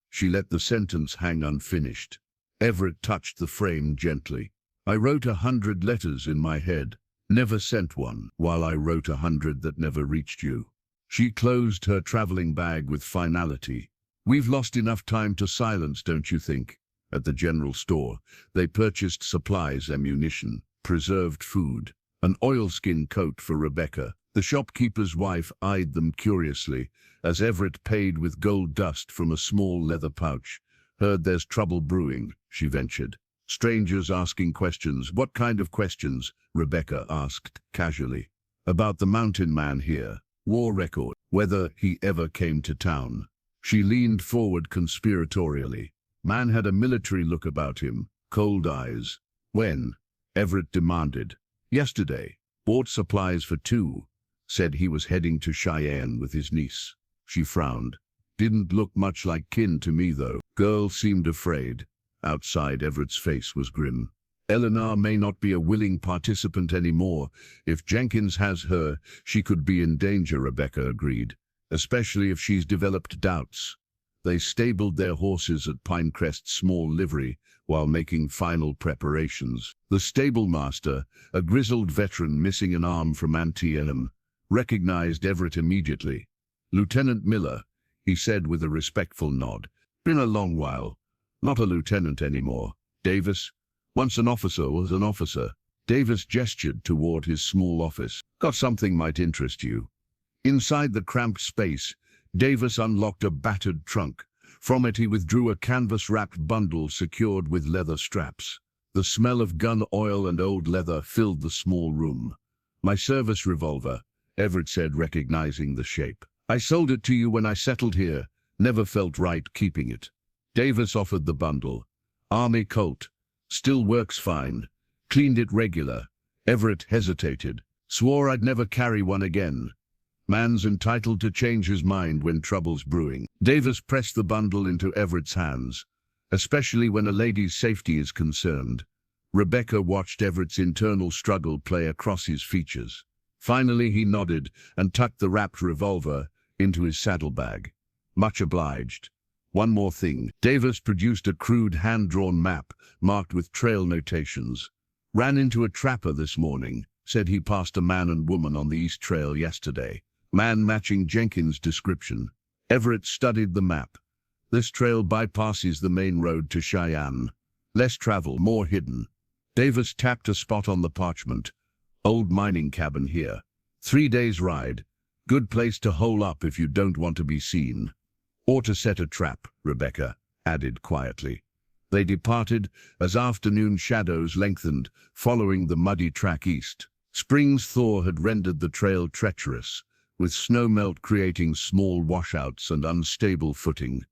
She let the sentence hang unfinished. Everett touched the frame gently. I wrote 100 letters in my head. Never sent one, while I wrote 100 that never reached you. She closed her traveling bag with finality. We've lost enough time to silence, don't you think? At the general store, they purchased supplies, ammunition, preserved food, an oilskin coat for Rebecca. The shopkeeper's wife eyed them curiously, as Everett paid with gold dust from a small leather pouch. "Heard there's trouble brewing," she ventured. "Strangers asking questions." "What kind of questions?" Rebecca asked casually. "About the mountain man here. War record. Whether he ever came to town." She leaned forward conspiratorially. Man had a military look about him, cold eyes. "When?" Everett demanded. "Yesterday. Bought supplies for two. Said he was heading to Cheyenne with his niece." She frowned. "Didn't look much like kin to me, though." Girl seemed afraid. Outside, Everett's face was grim. "Eleanor may not be a willing participant anymore. If Jenkins has her, she could be in danger," Rebecca agreed. "Especially if she's developed doubts." They stabled their horses at Pinecrest's small livery while making final preparations. The stable master, a grizzled veteran missing an arm from Antietam, recognized Everett immediately. "Lieutenant Miller," he said with a respectful nod. "Been a long while. Not a lieutenant anymore. Davis? Once an officer was an officer." Davis gestured toward his small office. "Got something might interest you." Inside the cramped space, Davis unlocked a battered trunk. From it he withdrew a canvas-wrapped bundle secured with leather straps. The smell of gun oil and old leather filled the small room. "My service revolver," Everett said, recognizing the shape. "I sold it to you when I settled here. Never felt right keeping it." Davis offered the bundle. "Army Colt. Still works fine. Cleaned it regular." Everett hesitated. "Swore I'd never carry one again." Man's entitled to change his mind when trouble's brewing. Davis pressed the bundle into Everett's hands, especially when a lady's safety is concerned. Rebecca watched Everett's internal struggle play across his features. Finally he nodded and tucked the wrapped revolver into his saddlebag. "Much obliged. One more thing." Davis produced a crude hand-drawn map marked with trail notations. "Ran into a trapper this morning. Said he passed a man and woman on the East Trail yesterday. Man matching Jenkins' description." Everett studied the map. "This trail bypasses the main road to Cheyenne. Less travel, more hidden." Davis tapped a spot on the parchment. "Old mining cabin here. 3 days ride. Good place to hole up if you don't want to be seen. Or to set a trap," Rebecca added quietly. They departed as afternoon shadows lengthened, following the muddy track east. Spring's thaw had rendered the trail treacherous, with snowmelt creating small washouts and unstable footing.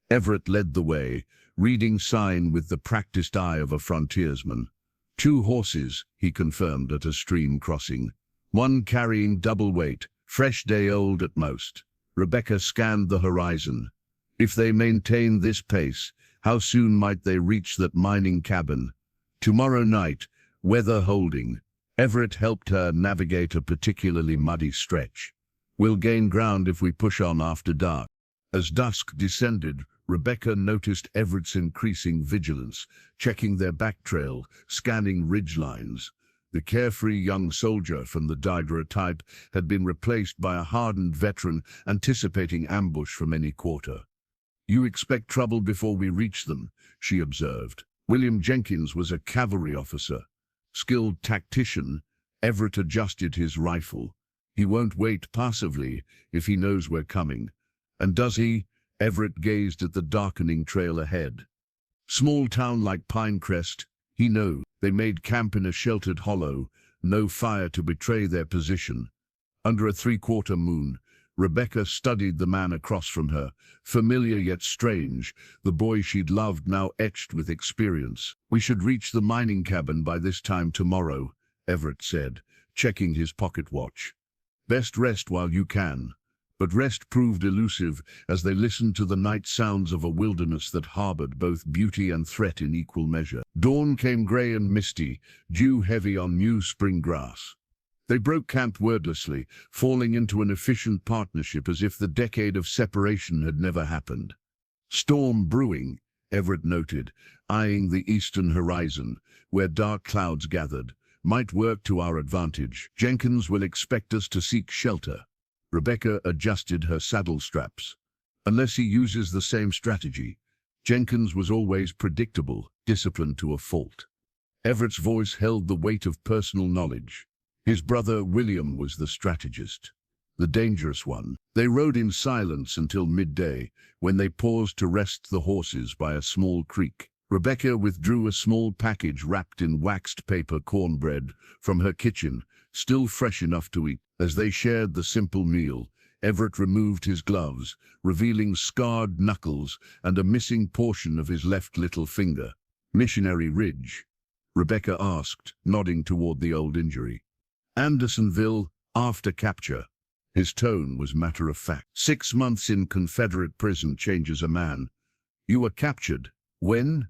Everett led the way, reading sign with the practiced eye of a frontiersman. 2 horses, he confirmed at a stream crossing. One carrying double weight, fresh day old at most. Rebecca scanned the horizon. If they maintain this pace, how soon might they reach that mining cabin? Tomorrow night, weather holding. Everett helped her navigate a particularly muddy stretch. "We'll gain ground if we push on after dark." As dusk descended, Rebecca noticed Everett's increasing vigilance, checking their back trail, scanning ridgelines. The carefree young soldier from the daguerreotype had been replaced by a hardened veteran anticipating ambush from any quarter. "You expect trouble before we reach them," she observed. William Jenkins was a cavalry officer. Skilled tactician, Everett adjusted his rifle. "He won't wait passively if he knows we're coming." "And does he?" Everett gazed at the darkening trail ahead. "Small town like Pinecrest, he knows. They made camp in a sheltered hollow, no fire to betray their position." Under a 3/4 moon, Rebecca studied the man across from her, familiar yet strange, the boy she'd loved now etched with experience. "We should reach the mining cabin by this time tomorrow," Everett said, checking his pocket watch. "Best rest while you can." But rest proved elusive as they listened to the night sounds of a wilderness that harbored both beauty and threat in equal measure. Dawn came gray and misty, dew heavy on new spring grass. They broke camp wordlessly, falling into an efficient partnership as if the decade of separation had never happened. "Storm brewing," Everett noted, eyeing the eastern horizon, where dark clouds gathered. "Might work to our advantage. Jenkins will expect us to seek shelter." Rebecca adjusted her saddle straps. "Unless he uses the same strategy." Jenkins was always predictable, disciplined to a fault. Everett's voice held the weight of personal knowledge. His brother William was the strategist, the dangerous one. They rode in silence until midday, when they paused to rest the horses by a small creek. Rebecca withdrew a small package wrapped in waxed paper cornbread from her kitchen, still fresh enough to eat. As they shared the simple meal, Everett removed his gloves, revealing scarred knuckles and a missing portion of his left little finger. "Missionary Ridge?" Rebecca asked, nodding toward the old injury. "Andersonville, after capture." His tone was matter-of-fact. 6 months in Confederate prison changes a man. "You were captured. When?"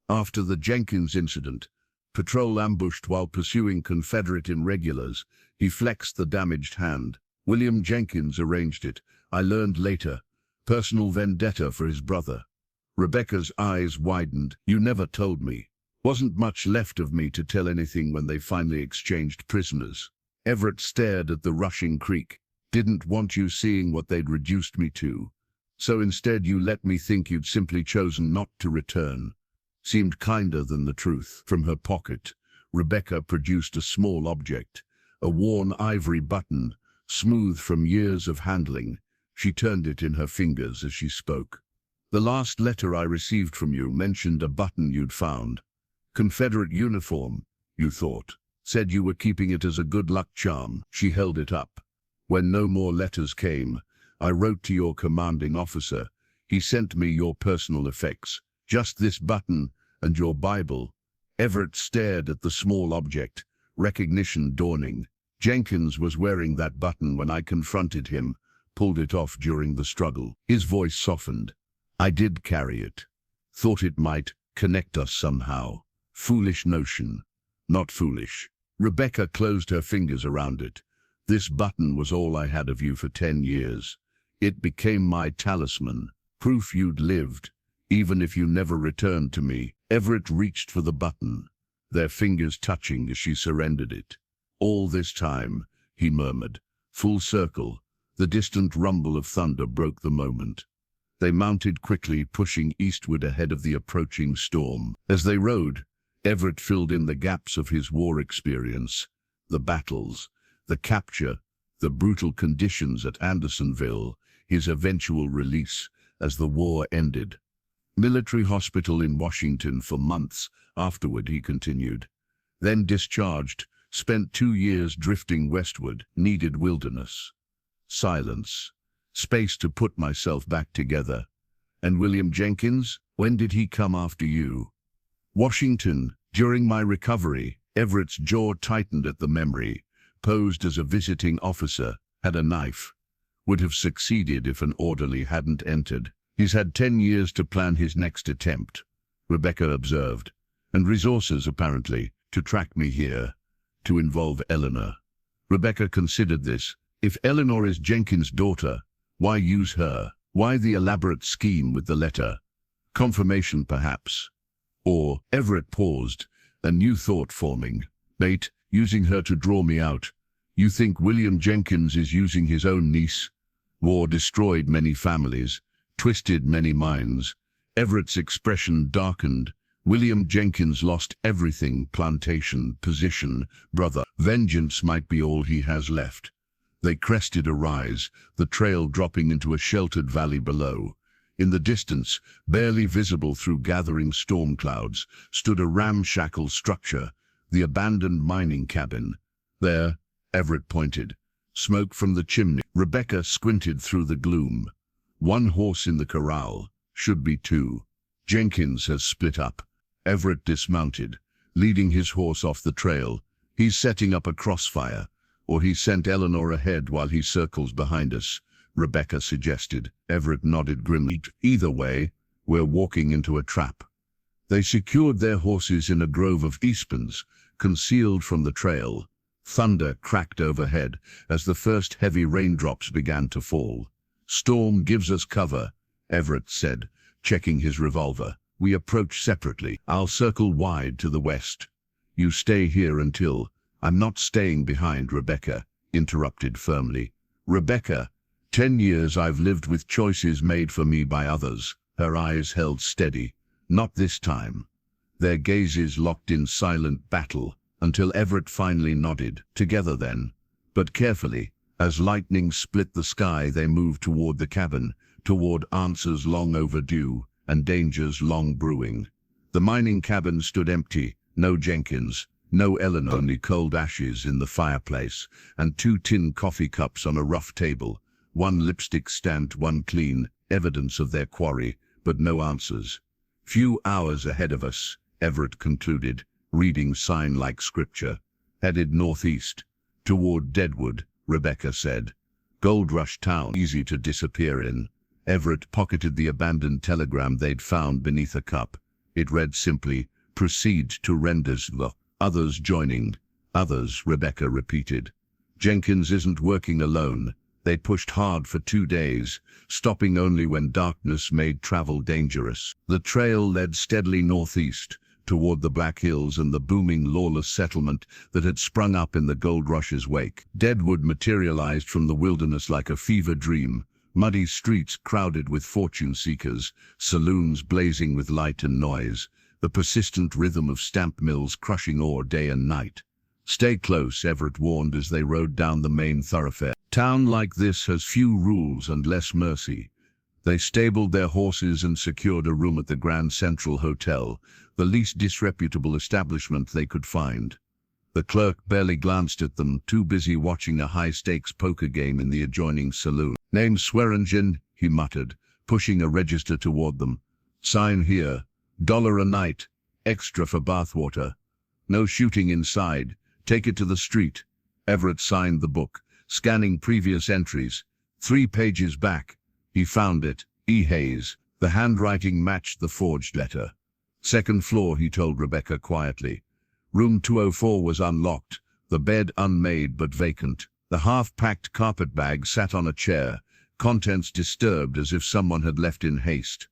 "After the Jenkins incident. Patrol ambushed while pursuing Confederate irregulars." He flexed the damaged hand. "William Jenkins arranged it. I learned later. Personal vendetta for his brother." Rebecca's eyes widened. "You never told me." "Wasn't much left of me to tell anything when they finally exchanged prisoners." Everett stared at the rushing creek. "Didn't want you seeing what they'd reduced me to. So instead you let me think you'd simply chosen not to return." Seemed kinder than the truth. From her pocket, Rebecca produced a small object, a worn ivory button, smooth from years of handling. She turned it in her fingers as she spoke. "The last letter I received from you mentioned a button you'd found. Confederate uniform, you thought. Said you were keeping it as a good luck charm." She held it up. "When no more letters came, I wrote to your commanding officer. He sent me your personal effects. Just this button and your Bible." Everett stared at the small object, recognition dawning. "Jenkins was wearing that button when I confronted him, pulled it off during the struggle." His voice softened. "I did carry it. Thought it might connect us somehow. Foolish notion." "Not foolish." Rebecca closed her fingers around it. "This button was all I had of you for 10 years. It became my talisman, proof you'd lived, even if you never returned to me." Everett reached for the button, their fingers touching as she surrendered it. "All this time," he murmured, "full circle." The distant rumble of thunder broke the moment. They mounted quickly, pushing eastward ahead of the approaching storm. As they rode, Everett filled in the gaps of his war experience, the battles, the capture, the brutal conditions at Andersonville, his eventual release as the war ended. Military hospital in Washington for months afterward, he continued. Then discharged, spent 2 years drifting westward, needed wilderness. Silence. Space to put myself back together. "And William Jenkins, when did he come after you?" "Washington, during my recovery." Everett's jaw tightened at the memory. Posed as a visiting officer, had a knife. Would have succeeded if an orderly hadn't entered. "He's had 10 years to plan his next attempt," Rebecca observed. "And resources, apparently, to track me here, to involve Eleanor." Rebecca considered this. If Eleanor is Jenkins' daughter, why use her? Why the elaborate scheme with the letter? Confirmation, perhaps. Or, Everett paused, a new thought forming. "Bait, using her to draw me out. You think William Jenkins is using his own niece? War destroyed many families, twisted many minds." Everett's expression darkened. "William Jenkins lost everything, plantation, position, brother. Vengeance might be all he has left." They crested a rise, the trail dropping into a sheltered valley below. In the distance, barely visible through gathering storm clouds, stood a ramshackle structure, the abandoned mining cabin. "There," Everett pointed. "Smoke from the chimney." Rebecca squinted through the gloom. "1 horse in the corral. Should be 2. Jenkins has split up." Everett dismounted, leading his horse off the trail. "He's setting up a crossfire. Or he sent Eleanor ahead while he circles behind us," Rebecca suggested. Everett nodded grimly. "Either way, we're walking into a trap." They secured their horses in a grove of aspens, concealed from the trail. Thunder cracked overhead as the first heavy raindrops began to fall. "Storm gives us cover," Everett said, checking his revolver. "We approach separately. I'll circle wide to the west. You stay here until—" "I'm not staying behind," Rebecca interrupted firmly. "Rebecca, 10 years I've lived with choices made for me by others." Her eyes held steady. "Not this time." Their gazes locked in silent battle. until Everett finally nodded. Together then, but carefully. As lightning split the sky, they moved toward the cabin, toward answers long overdue and dangers long brewing. The mining cabin stood empty, no Jenkins, no Eleanor, only cold ashes in the fireplace, and 2 tin coffee cups on a rough table, one lipstick stamped, one clean, evidence of their quarry, but no answers. Few hours ahead of us, Everett concluded, reading sign like scripture. Headed northeast, toward Deadwood, Rebecca said. Gold rush town, easy to disappear in. Everett pocketed the abandoned telegram they'd found beneath a cup. It read simply, proceed to Rendersville. Others joining. Others, Rebecca repeated. Jenkins isn't working alone. They pushed hard for 2 days, stopping only when darkness made travel dangerous. The trail led steadily northeast, toward the Black Hills and the booming lawless settlement that had sprung up in the gold rush's wake. Deadwood materialized from the wilderness like a fever dream, muddy streets crowded with fortune seekers, saloons blazing with light and noise, the persistent rhythm of stamp mills crushing ore day and night. Stay close, Everett warned as they rode down the main thoroughfare. Town like this has few rules and less mercy. They stabled their horses and secured a room at the Grand Central Hotel, the least disreputable establishment they could find. The clerk barely glanced at them, too busy watching a high-stakes poker game in the adjoining saloon. Name Swearingen, he muttered, pushing a register toward them. Sign here. $1 a night. Extra for bathwater. No shooting inside. Take it to the street. Everett signed the book, scanning previous entries. 3 pages back. He found it. E. Hayes. The handwriting matched the forged letter. Second floor, he told Rebecca quietly. Room 204 was unlocked, the bed unmade but vacant. The half-packed carpet bag sat on a chair, contents disturbed as if someone had left in haste.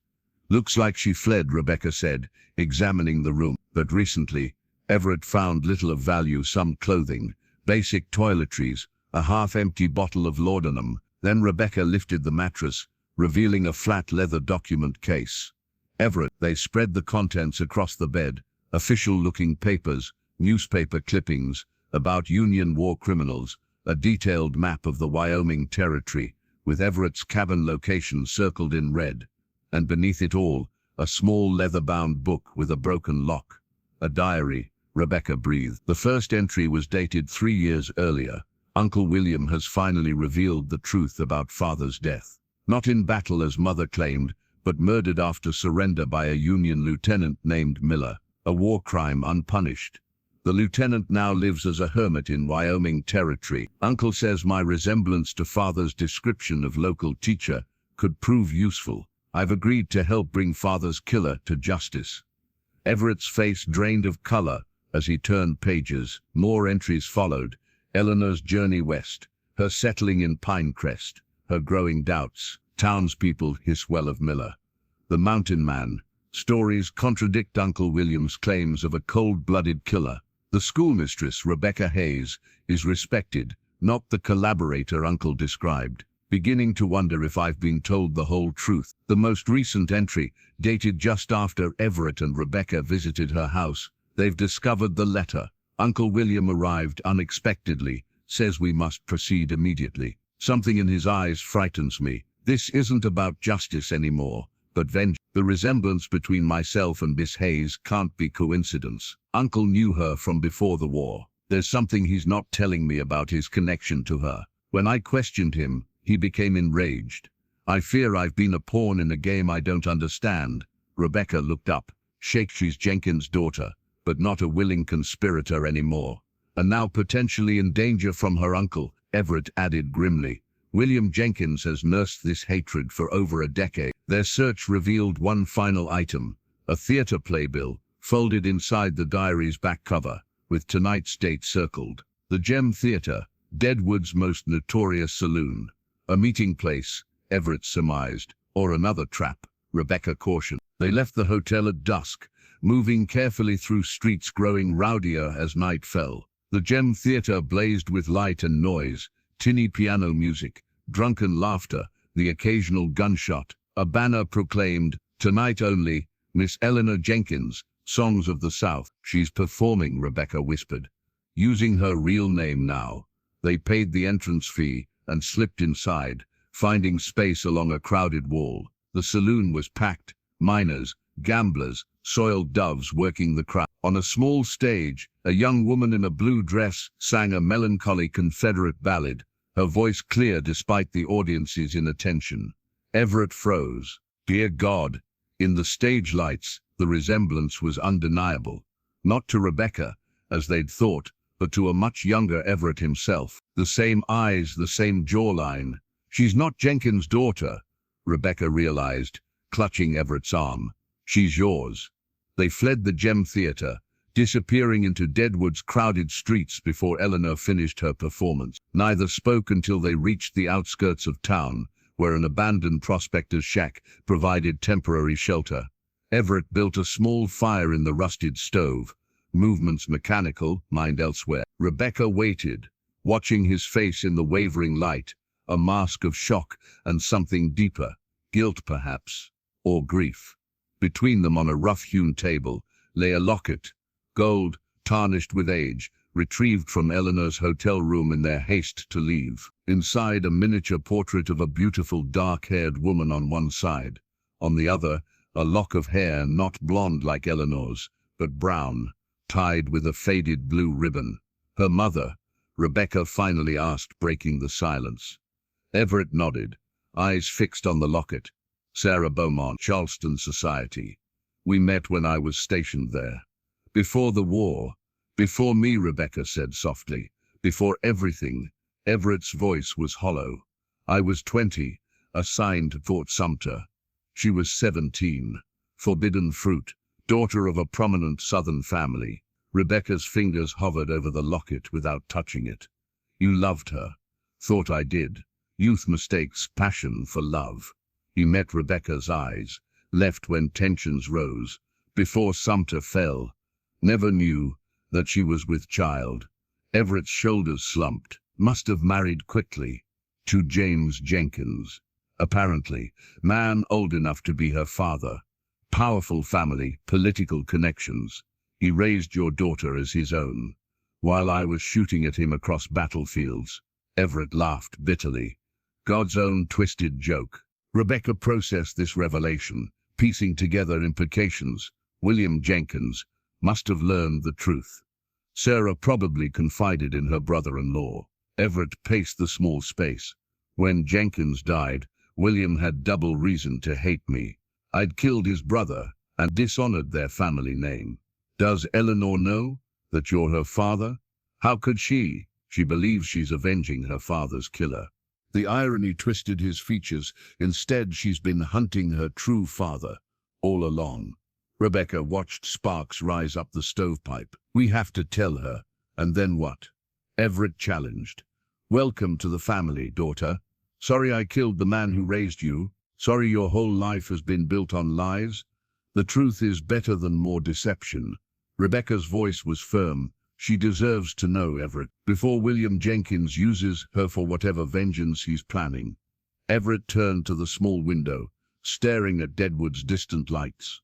Looks like she fled, Rebecca said, examining the room. But recently, Everett found little of value, some clothing, basic toiletries, a half-empty bottle of laudanum. Then Rebecca lifted the mattress, revealing a flat leather document case. Everett, they spread the contents across the bed, official-looking papers, newspaper clippings about Union war criminals, a detailed map of the Wyoming Territory, with Everett's cabin location circled in red, and beneath it all, a small leather-bound book with a broken lock. A diary, Rebecca breathed. The first entry was dated 3 years earlier. Uncle William has finally revealed the truth about Father's death. Not in battle as Mother claimed, but murdered after surrender by a Union lieutenant named Miller, a war crime unpunished. The lieutenant now lives as a hermit in Wyoming Territory. Uncle says my resemblance to Father's description of local teacher could prove useful. I've agreed to help bring Father's killer to justice. Everett's face drained of color as he turned pages. More entries followed. Eleanor's journey west, her settling in Pinecrest, her growing doubts. Townspeople hiss well of Miller. The Mountain Man. Stories contradict Uncle William's claims of a cold-blooded killer. The schoolmistress, Rebecca Hayes, is respected, not the collaborator Uncle described. Beginning to wonder if I've been told the whole truth. The most recent entry, dated just after Everett and Rebecca visited her house. They've discovered the letter. Uncle William arrived unexpectedly, says we must proceed immediately. Something in his eyes frightens me. This isn't about justice anymore, but vengeance. The resemblance between myself and Miss Hayes can't be coincidence. Uncle knew her from before the war. There's something he's not telling me about his connection to her. When I questioned him, he became enraged. I fear I've been a pawn in a game I don't understand. Rebecca looked up. She's Jenkins' daughter, but not a willing conspirator anymore. And now potentially in danger from her uncle, Everett added grimly. William Jenkins has nursed this hatred for over a decade. Their search revealed one final item, a theater playbill, folded inside the diary's back cover, with tonight's date circled. The Gem Theater, Deadwood's most notorious saloon. A meeting place, Everett surmised, or another trap, Rebecca cautioned. They left the hotel at dusk, moving carefully through streets growing rowdier as night fell. The Gem Theater blazed with light and noise, tinny piano music, drunken laughter, the occasional gunshot. A banner proclaimed, "Tonight only, Miss Eleanor Jenkins, Songs of the South." She's performing, Rebecca whispered. using her real name now. They paid the entrance fee and slipped inside, finding space along a crowded wall. The saloon was packed, miners, gamblers, soiled doves working the crowd. On a small stage, a young woman in a blue dress sang a melancholy Confederate ballad, her voice clear despite the audience's inattention. Everett froze. Dear God! In the stage lights, the resemblance was undeniable. Not to Rebecca, as they'd thought, but to a much younger Everett himself. The same eyes, the same jawline. She's not Jenkins' daughter, Rebecca realized, clutching Everett's arm. She's yours. They fled the Gem Theater, disappearing into Deadwood's crowded streets before Eleanor finished her performance. Neither spoke until they reached the outskirts of town, where an abandoned prospector's shack provided temporary shelter. Everett built a small fire in the rusted stove, movements mechanical, mind elsewhere. Rebecca waited, watching his face in the wavering light, a mask of shock and something deeper, guilt perhaps, or grief. Between them on a rough-hewn table lay a locket, gold, tarnished with age, retrieved from Eleanor's hotel room in their haste to leave. Inside, a miniature portrait of a beautiful dark-haired woman on one side. On the other, a lock of hair not blonde like Eleanor's, but brown, tied with a faded blue ribbon. Her mother, Rebecca finally asked, breaking the silence. Everett nodded, eyes fixed on the locket. Sarah Beaumont, Charleston Society. We met when I was stationed there. Before the war. Before me, Rebecca said softly. Before everything. Everett's voice was hollow. I was 20, assigned to Fort Sumter. She was 17. Forbidden fruit, daughter of a prominent Southern family. Rebecca's fingers hovered over the locket without touching it. You loved her. Thought I did. Youth mistakes passion for love. He met Rebecca's eyes, left when tensions rose, before Sumter fell. Never knew that she was with child. Everett's shoulders slumped. Must have married quickly. To James Jenkins. Apparently, man old enough to be her father. Powerful family, political connections. He raised your daughter as his own. While I was shooting at him across battlefields. Everett laughed bitterly. God's own twisted joke. Rebecca processed this revelation, piecing together implications. William Jenkins must have learned the truth. Sarah probably confided in her brother-in-law. Everett paced the small space. When Jenkins died, William had double reason to hate me. I'd killed his brother and dishonored their family name. Does Eleanor know that you're her father? How could she? She believes she's avenging her father's killer. The irony twisted his features. Instead, she's been hunting her true father all along. Rebecca watched sparks rise up the stovepipe. We have to tell her. And then what? Everett challenged. Welcome to the family, daughter. Sorry I killed the man who raised you. Sorry your whole life has been built on lies. The truth is better than more deception. Rebecca's voice was firm. She deserves to know, Everett, before William Jenkins uses her for whatever vengeance he's planning. Everett turned to the small window, staring at Deadwood's distant lights.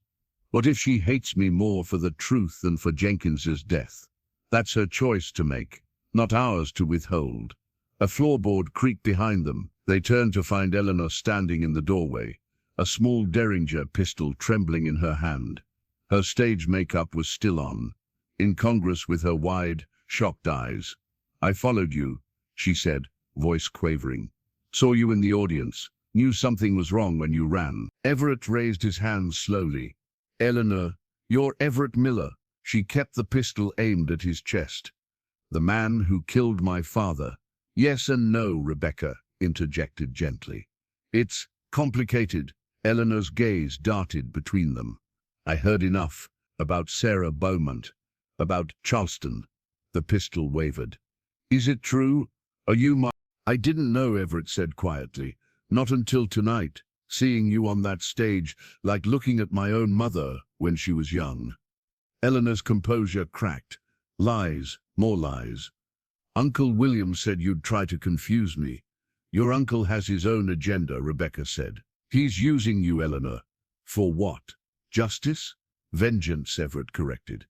What if she hates me more for the truth than for Jenkins's death? That's her choice to make, not ours to withhold. A floorboard creaked behind them. They turned to find Eleanor standing in the doorway, a small Derringer pistol trembling in her hand. Her stage makeup was still on, incongruous with her wide, shocked eyes. I followed you, she said, voice quavering. Saw you in the audience. Knew something was wrong when you ran. Everett raised his hands slowly. Eleanor, you're Everett Miller. She kept the pistol aimed at his chest. The man who killed my father. Yes and no, Rebecca interjected gently. It's complicated. Eleanor's gaze darted between them. I heard enough about Sarah Beaumont, about Charleston. The pistol wavered. Is it true? Are you my... I didn't know, Everett said quietly. Not until tonight, seeing you on that stage, like looking at my own mother when she was young. Eleanor's composure cracked. Lies, more lies. Uncle William said you'd try to confuse me. Your uncle has his own agenda, Rebecca said. He's using you, Eleanor. For what? Justice? Vengeance, Everett corrected.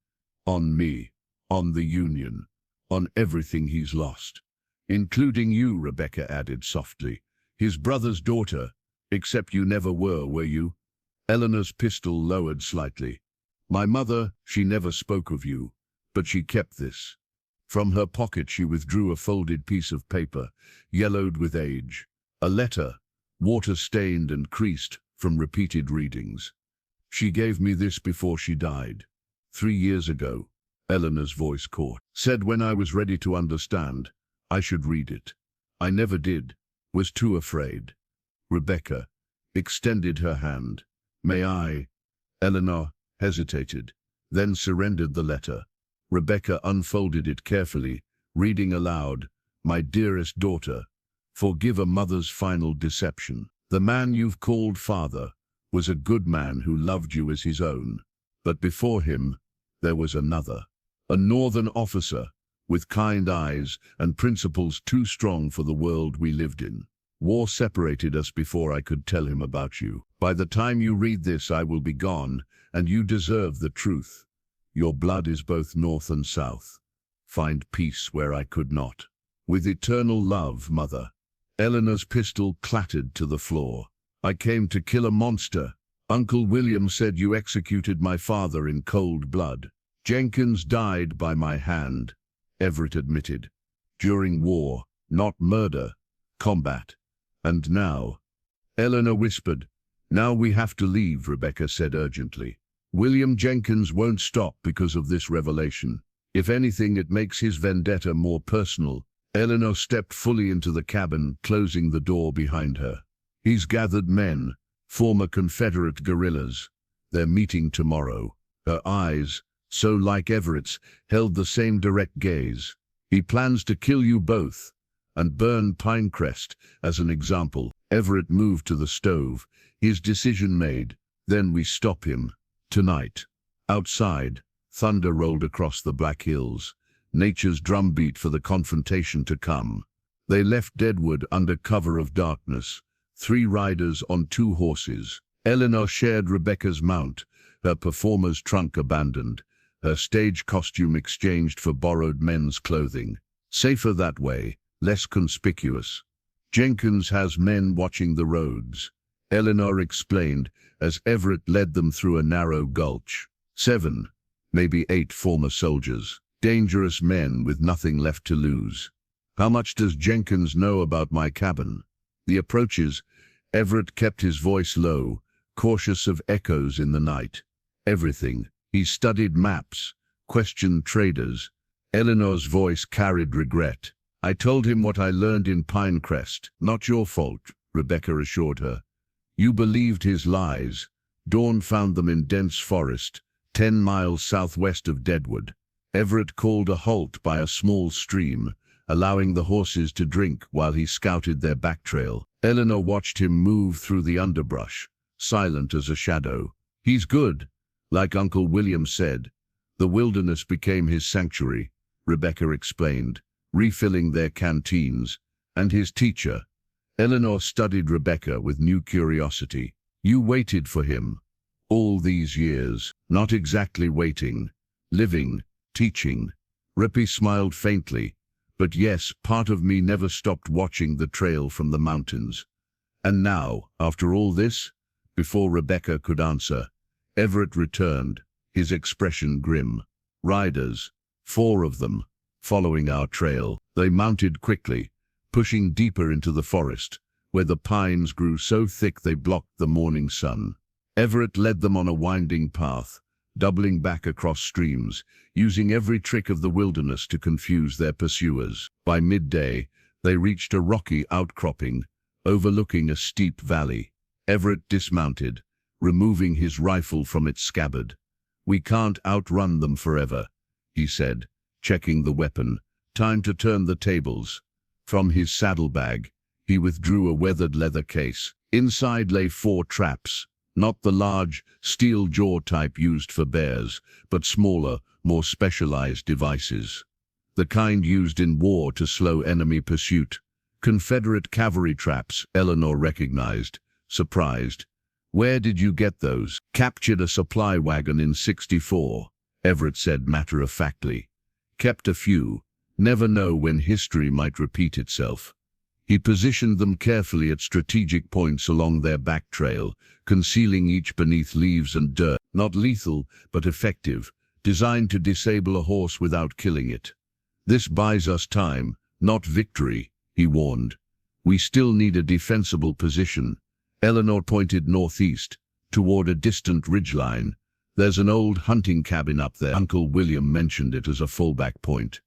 On me. On the Union. on everything he's lost. Including you, Rebecca added softly. His brother's daughter, except you never were you? Eleanor's pistol lowered slightly. My mother, she never spoke of you, but she kept this. From her pocket she withdrew a folded piece of paper, yellowed with age. A letter, water-stained and creased from repeated readings. She gave me this before she died. 3 years ago, Eleanor's voice caught. Said when I was ready to understand, I should read it. I never did, was too afraid. Rebecca extended her hand. May I? Eleanor hesitated, then surrendered the letter. Rebecca unfolded it carefully, reading aloud, My dearest daughter, forgive a mother's final deception. The man you've called father was a good man who loved you as his own. But before him, there was another. A northern officer, with kind eyes and principles too strong for the world we lived in. War separated us before I could tell him about you. By the time you read this, I will be gone, and you deserve the truth. Your blood is both north and south. Find peace where I could not. With eternal love, Mother. Eleanor's pistol clattered to the floor. I came to kill a monster. Uncle William said you executed my father in cold blood. Jenkins died by my hand, Everett admitted. During war, not murder, combat. And now, Eleanor whispered. Now we have to leave, Rebecca said urgently. William Jenkins won't stop because of this revelation. If anything, it makes his vendetta more personal. Eleanor stepped fully into the cabin, closing the door behind her. He's gathered men, former Confederate guerrillas. They're meeting tomorrow. Her eyes, so like Everett's, held the same direct gaze. He plans to kill you both and burn Pinecrest as an example. Everett moved to the stove, his decision made. Then we stop him. Tonight. Outside, thunder rolled across the Black Hills, nature's drumbeat for the confrontation to come. They left Deadwood under cover of darkness, 3 riders on 2 horses. Eleanor shared Rebecca's mount, her performer's trunk abandoned, her stage costume exchanged for borrowed men's clothing. Safer that way, less conspicuous. Jenkins has men watching the roads, Eleanor explained as Everett led them through a narrow gulch. 7, maybe 8 former soldiers, dangerous men with nothing left to lose. How much does Jenkins know about my cabin? The approaches, Everett kept his voice low, cautious of echoes in the night. Everything. He studied maps, questioned traders. Eleanor's voice carried regret. I told him what I learned in Pinecrest. Not your fault, Rebecca assured her. You believed his lies. Dawn found them in dense forest, 10 miles southwest of Deadwood. Everett called a halt by a small stream, allowing the horses to drink while he scouted their back trail. Eleanor watched him move through the underbrush, silent as a shadow. He's good, like Uncle William said. The wilderness became his sanctuary, Rebecca explained, refilling their canteens, and his teacher. Eleanor studied Rebecca with new curiosity. You waited for him all these years. Not exactly waiting, living, teaching. Rippy smiled faintly. But yes, part of me never stopped watching the trail from the mountains. And now, after all this, before Rebecca could answer, Everett returned, his expression grim. Riders, 4 of them, following our trail. They mounted quickly, pushing deeper into the forest, where the pines grew so thick they blocked the morning sun. Everett led them on a winding path, doubling back across streams, using every trick of the wilderness to confuse their pursuers. By midday, they reached a rocky outcropping, overlooking a steep valley. Everett dismounted, removing his rifle from its scabbard. We can't outrun them forever, he said, checking the weapon. Time to turn the tables. From his saddlebag, he withdrew a weathered leather case. Inside lay 4 traps, not the large, steel jaw type used for bears, but smaller, more specialized devices. The kind used in war to slow enemy pursuit. Confederate cavalry traps, Eleanor recognized, surprised. Where did you get those? Captured a supply wagon in '64, Everett said matter-of-factly. Kept a few, Never know when history might repeat itself. He positioned them carefully at strategic points along their back trail, concealing each beneath leaves and dirt. Not lethal, but effective, designed to disable a horse without killing it. This buys us time, not victory, he warned. We still need a defensible position. Eleanor pointed northeast, toward a distant ridgeline. There's an old hunting cabin up there. Uncle William mentioned it as a fallback point.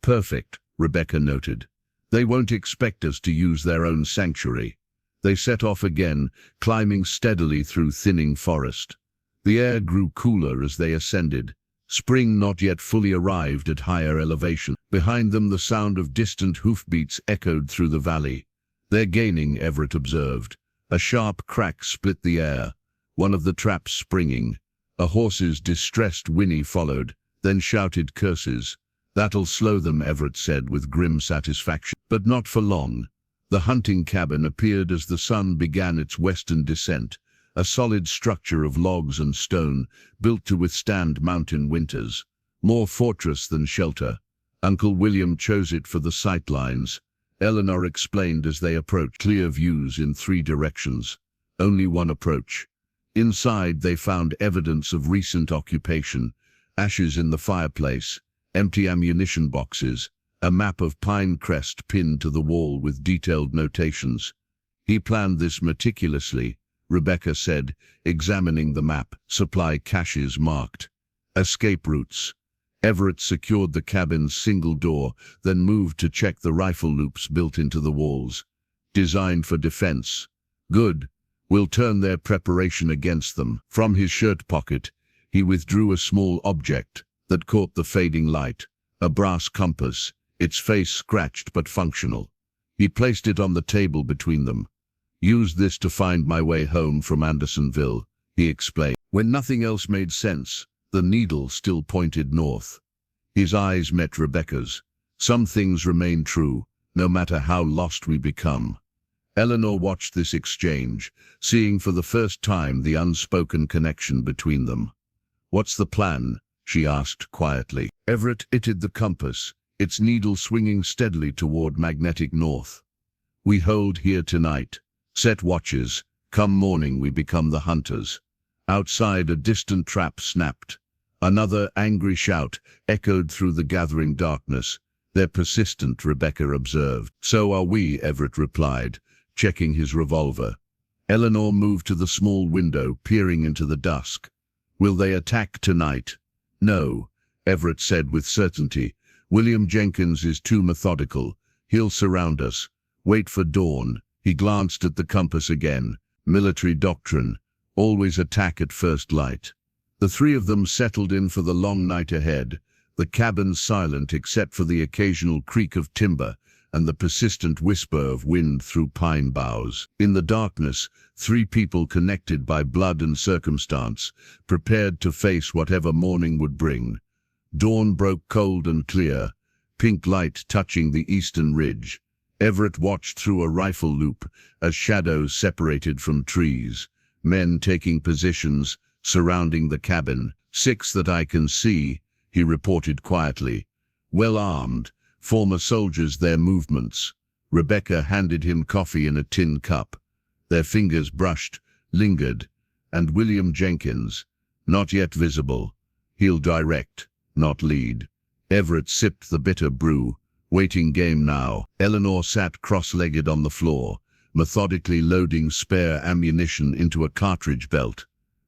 Perfect, Rebecca noted. They won't expect us to use their own sanctuary. They set off again, climbing steadily through thinning forest. The air grew cooler as they ascended. Spring not yet fully arrived at higher elevation. Behind them the sound of distant hoofbeats echoed through the valley. They're gaining, Everett observed. A sharp crack split the air, one of the traps springing. A horse's distressed whinny followed, then shouted curses. That'll slow them, Everett said with grim satisfaction. But not for long. The hunting cabin appeared as the sun began its western descent, a solid structure of logs and stone, built to withstand mountain winters. More fortress than shelter. Uncle William chose it for the sightlines. Eleanor explained as they approached. Clear views in 3 directions. Only one approach. Inside they found evidence of recent occupation. Ashes in the fireplace, empty ammunition boxes, a map of Pinecrest pinned to the wall with detailed notations. He planned this meticulously, Rebecca said, examining the map. Supply caches marked. Escape routes. Everett secured the cabin's single door, then moved to check the rifle loops built into the walls. Designed for defense. Good. We'll turn their preparation against them. From his shirt pocket, he withdrew a small object that caught the fading light. A brass compass, its face scratched but functional. He placed it on the table between them. Use this to find my way home from Andersonville, he explained. When nothing else made sense, the needle still pointed north. His eyes met Rebecca's. Some things remain true, no matter how lost we become. Eleanor watched this exchange, seeing for the first time the unspoken connection between them. What's the plan? She asked quietly. Everett itted the compass, its needle swinging steadily toward magnetic north. We hold here tonight. Set watches. Come morning we become the hunters. Outside a distant trap snapped. Another angry shout echoed through the gathering darkness. They're persistent, Rebecca observed. So are we, Everett replied, checking his revolver. Eleanor moved to the small window, peering into the dusk. Will they attack tonight? No, Everett said with certainty. William Jenkins is too methodical. He'll surround us. Wait for dawn. He glanced at the compass again. Military doctrine. Always attack at first light. The 3 of them settled in for the long night ahead, the cabin silent except for the occasional creak of timber and the persistent whisper of wind through pine boughs. In the darkness, 3 people connected by blood and circumstance, prepared to face whatever morning would bring. Dawn broke cold and clear, pink light touching the eastern ridge. Everett watched through a rifle loop as shadows separated from trees, men taking positions, surrounding the cabin. 6 that I can see, he reported quietly. Well armed, former soldiers their movements. Rebecca handed him coffee in a tin cup. Their fingers brushed, lingered, and William Jenkins, not yet visible. He'll direct, not lead. Everett sipped the bitter brew. Waiting game now. Eleanor sat cross-legged on the floor, methodically loading spare ammunition into a cartridge belt.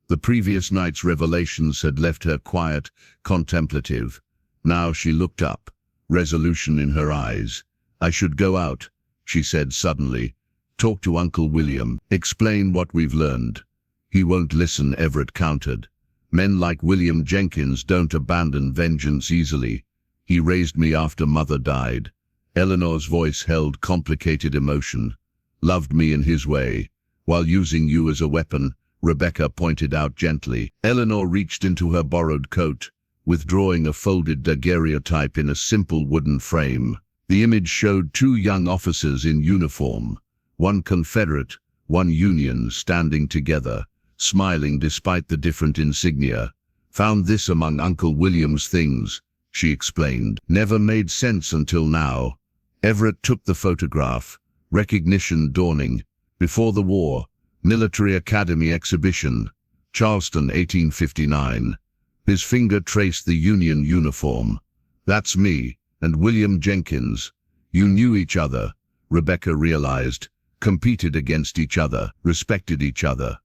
The previous night's revelations had left her quiet, contemplative. Now she looked up, resolution in her eyes. I should go out, she said suddenly. Talk to Uncle William. Explain what we've learned. He won't listen, Everett countered. Men like William Jenkins don't abandon vengeance easily. He raised me after Mother died. Eleanor's voice held complicated emotion. Loved me in his way. While using you as a weapon, Rebecca pointed out gently. Eleanor reached into her borrowed coat, withdrawing a folded daguerreotype in a simple wooden frame. The image showed 2 young officers in uniform, one Confederate, one Union, standing together, smiling despite the different insignia. Found this among Uncle William's things, she explained. Never made sense until now. Everett took the photograph, recognition dawning. Before the war, Military Academy exhibition, Charleston 1859. His finger traced the Union uniform. That's me, and William Jenkins. You knew each other, Rebecca realized. Competed against each other, respected each other.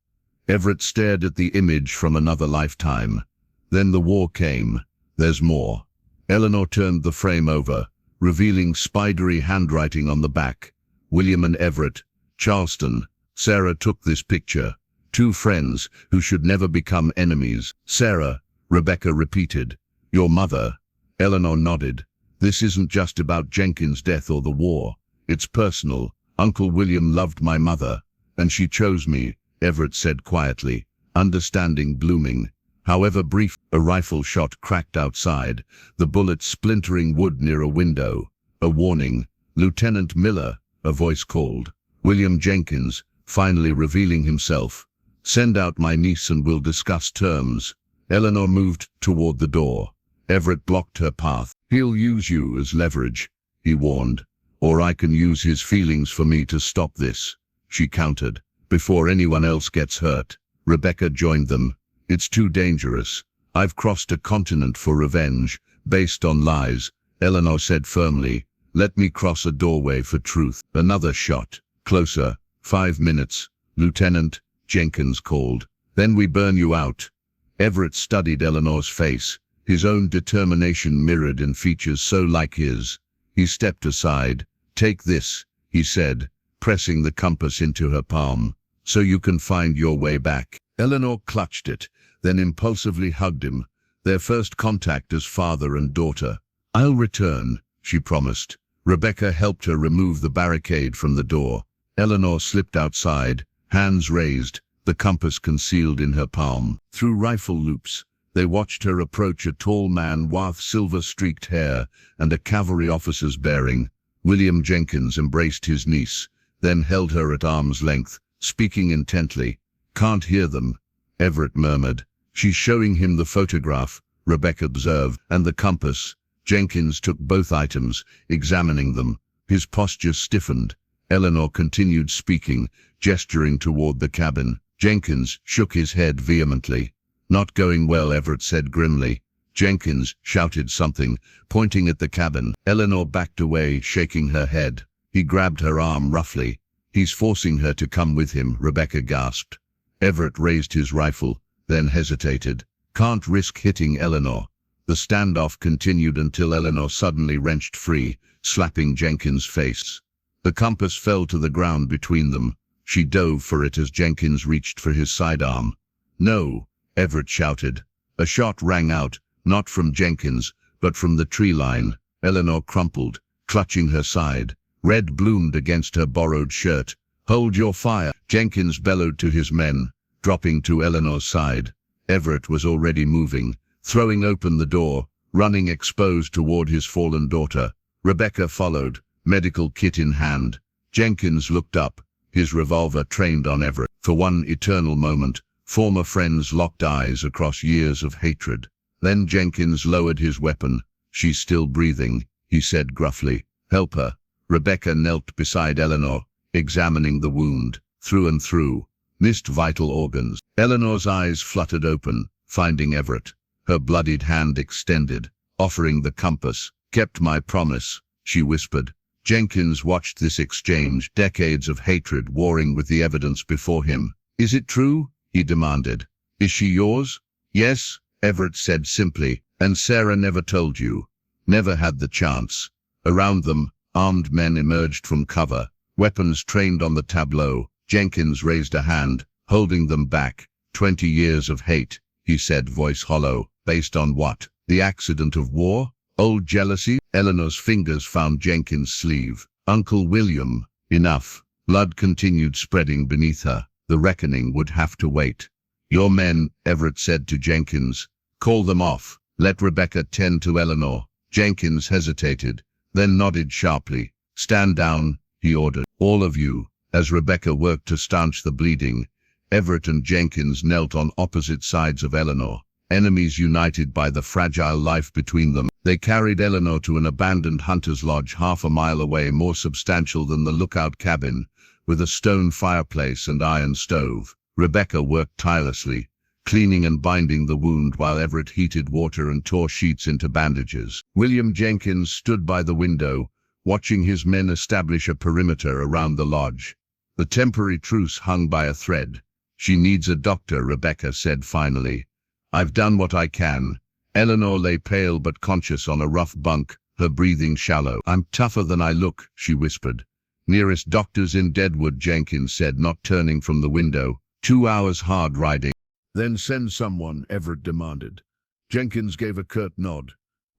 Everett stared at the image from another lifetime. Then the war came. There's more. Eleanor turned the frame over, revealing spidery handwriting on the back. William and Everett, Charleston. Sarah took this picture. Two friends who should never become enemies. Sarah, Rebecca repeated. Your mother. Eleanor nodded. This isn't just about Jenkins' death or the war. It's personal. Uncle William loved my mother, and she chose me, Everett said quietly, understanding blooming. However brief, a rifle shot cracked outside, the bullet splintering wood near a window. A warning. Lieutenant Miller, a voice called. William Jenkins, finally revealing himself. Send out my niece and we'll discuss terms. Eleanor moved toward the door. Everett blocked her path. He'll use you as leverage, he warned. Or I can use his feelings for me to stop this, she countered. Before anyone else gets hurt. Rebecca joined them. It's too dangerous. I've crossed a continent for revenge, based on lies, Eleanor said firmly. Let me cross a doorway for truth. Another shot. Closer. 5 minutes. Lieutenant, Jenkins called. Then we burn you out. Everett studied Eleanor's face, his own determination mirrored in features so like his. He stepped aside. Take this, he said, pressing the compass into her palm, so you can find your way back. Eleanor clutched it, then impulsively hugged him, their first contact as father and daughter. I'll return, she promised. Rebecca helped her remove the barricade from the door. Eleanor slipped outside, hands raised, the compass concealed in her palm. Through rifle loops, they watched her approach a tall man with silver-streaked hair and a cavalry officer's bearing. William Jenkins embraced his niece, then held her at arm's length, speaking intently. Can't hear them, Everett murmured. She's showing him the photograph, Rebecca observed, and the compass. Jenkins took both items, examining them. His posture stiffened. Eleanor continued speaking, gesturing toward the cabin. Jenkins shook his head vehemently. Not going well, Everett said grimly. Jenkins shouted something, pointing at the cabin. Eleanor backed away, shaking her head. He grabbed her arm roughly. He's forcing her to come with him, Rebecca gasped. Everett raised his rifle, then hesitated. Can't risk hitting Eleanor. The standoff continued until Eleanor suddenly wrenched free, slapping Jenkins' face. The compass fell to the ground between them. She dove for it as Jenkins reached for his sidearm. No, Everett shouted. A shot rang out, not from Jenkins, but from the tree line. Eleanor crumpled, clutching her side. Red bloomed against her borrowed shirt. Hold your fire, Jenkins bellowed to his men, dropping to Eleanor's side. Everett was already moving, throwing open the door, running exposed toward his fallen daughter. Rebecca followed, medical kit in hand. Jenkins looked up, his revolver trained on Everett. For one eternal moment, former friends locked eyes across years of hatred. Then Jenkins lowered his weapon. She's still breathing, he said gruffly. Help her. Rebecca knelt beside Eleanor, examining the wound, through and through. Missed vital organs. Eleanor's eyes fluttered open, finding Everett. Her bloodied hand extended, offering the compass. Kept my promise, she whispered. Jenkins watched this exchange, decades of hatred warring with the evidence before him. Is it true? He demanded. Is she yours? Yes, Everett said simply. And Sarah never told you. Never had the chance. Around them, armed men emerged from cover, weapons trained on the tableau. Jenkins raised a hand, holding them back. 20 years of hate, he said, voice hollow. Based on what? The accident of war? Old jealousy? Eleanor's fingers found Jenkins' sleeve. Uncle William. Enough. Blood continued spreading beneath her. The reckoning would have to wait. Your men, Everett said to Jenkins. Call them off. Let Rebecca tend to Eleanor. Jenkins hesitated, then nodded sharply. Stand down, he ordered. All of you. As Rebecca worked to stanch the bleeding, Everett and Jenkins knelt on opposite sides of Eleanor, enemies united by the fragile life between them. They carried Eleanor to an abandoned hunter's lodge half a mile away, more substantial than the lookout cabin, with a stone fireplace and iron stove. Rebecca worked tirelessly, cleaning and binding the wound while Everett heated water and tore sheets into bandages. William Jenkins stood by the window, watching his men establish a perimeter around the lodge. The temporary truce hung by a thread. "She needs a doctor," Rebecca said finally. "I've done what I can." Eleanor lay pale but conscious on a rough bunk, her breathing shallow. "I'm tougher than I look," she whispered. "Nearest doctor's in Deadwood," Jenkins said, not turning from the window. 2 hours hard riding. "Then send someone," Everett demanded. Jenkins gave a curt nod.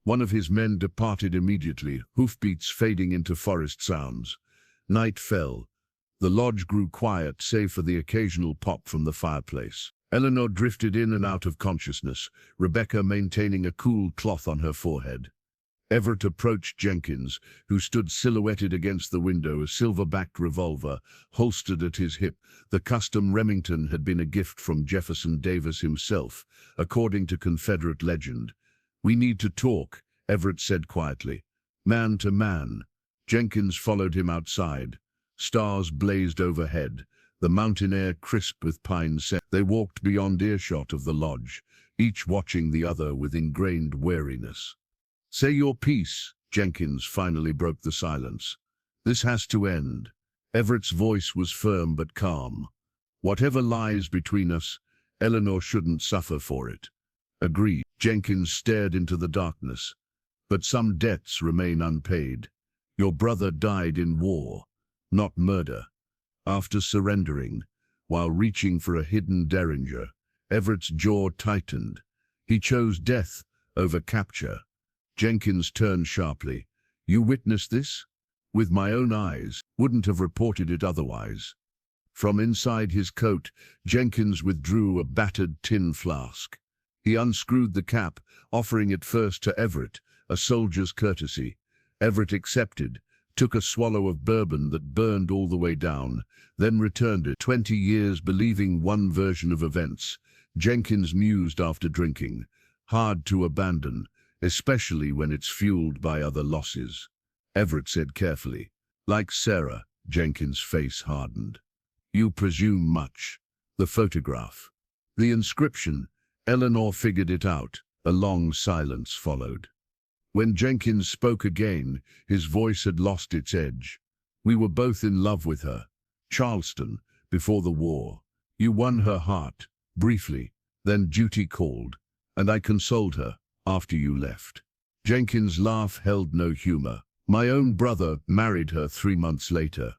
One of his men departed immediately, hoofbeats fading into forest sounds. Night fell. The lodge grew quiet, save for the occasional pop from the fireplace. Eleanor drifted in and out of consciousness, Rebecca maintaining a cool cloth on her forehead. Everett approached Jenkins, who stood silhouetted against the window, a silver-backed revolver holstered at his hip. The custom Remington had been a gift from Jefferson Davis himself, according to Confederate legend. "We need to talk," Everett said quietly. "Man to man." Jenkins followed him outside. Stars blazed overhead, the mountain air crisp with pine scent. They walked beyond earshot of the lodge, each watching the other with ingrained wariness. "Say your piece," Jenkins finally broke the silence. "This has to end." Everett's voice was firm but calm. "Whatever lies between us, Eleanor shouldn't suffer for it." "Agreed." Jenkins stared into the darkness. "But some debts remain unpaid. Your brother died in war, not murder." After surrendering, while reaching for a hidden derringer, Everett's jaw tightened. He chose death over capture. Jenkins turned sharply. "You witnessed this?" "With my own eyes. Wouldn't have reported it otherwise." From inside his coat, Jenkins withdrew a battered tin flask. He unscrewed the cap, offering it first to Everett, a soldier's courtesy. Everett accepted, took a swallow of bourbon that burned all the way down, then returned it. 20 years believing one version of events, Jenkins mused after drinking. Hard to abandon, especially when it's fueled by other losses. Everett said carefully. "Like Sarah." Jenkins' face hardened. "You presume much." "The photograph." "The inscription." Eleanor figured it out. A long silence followed. When Jenkins spoke again, his voice had lost its edge. "We were both in love with her. Charleston, before the war. You won her heart, briefly. Then duty called, and I consoled her after you left." Jenkins' laugh held no humor. "My own brother married her 3 months later.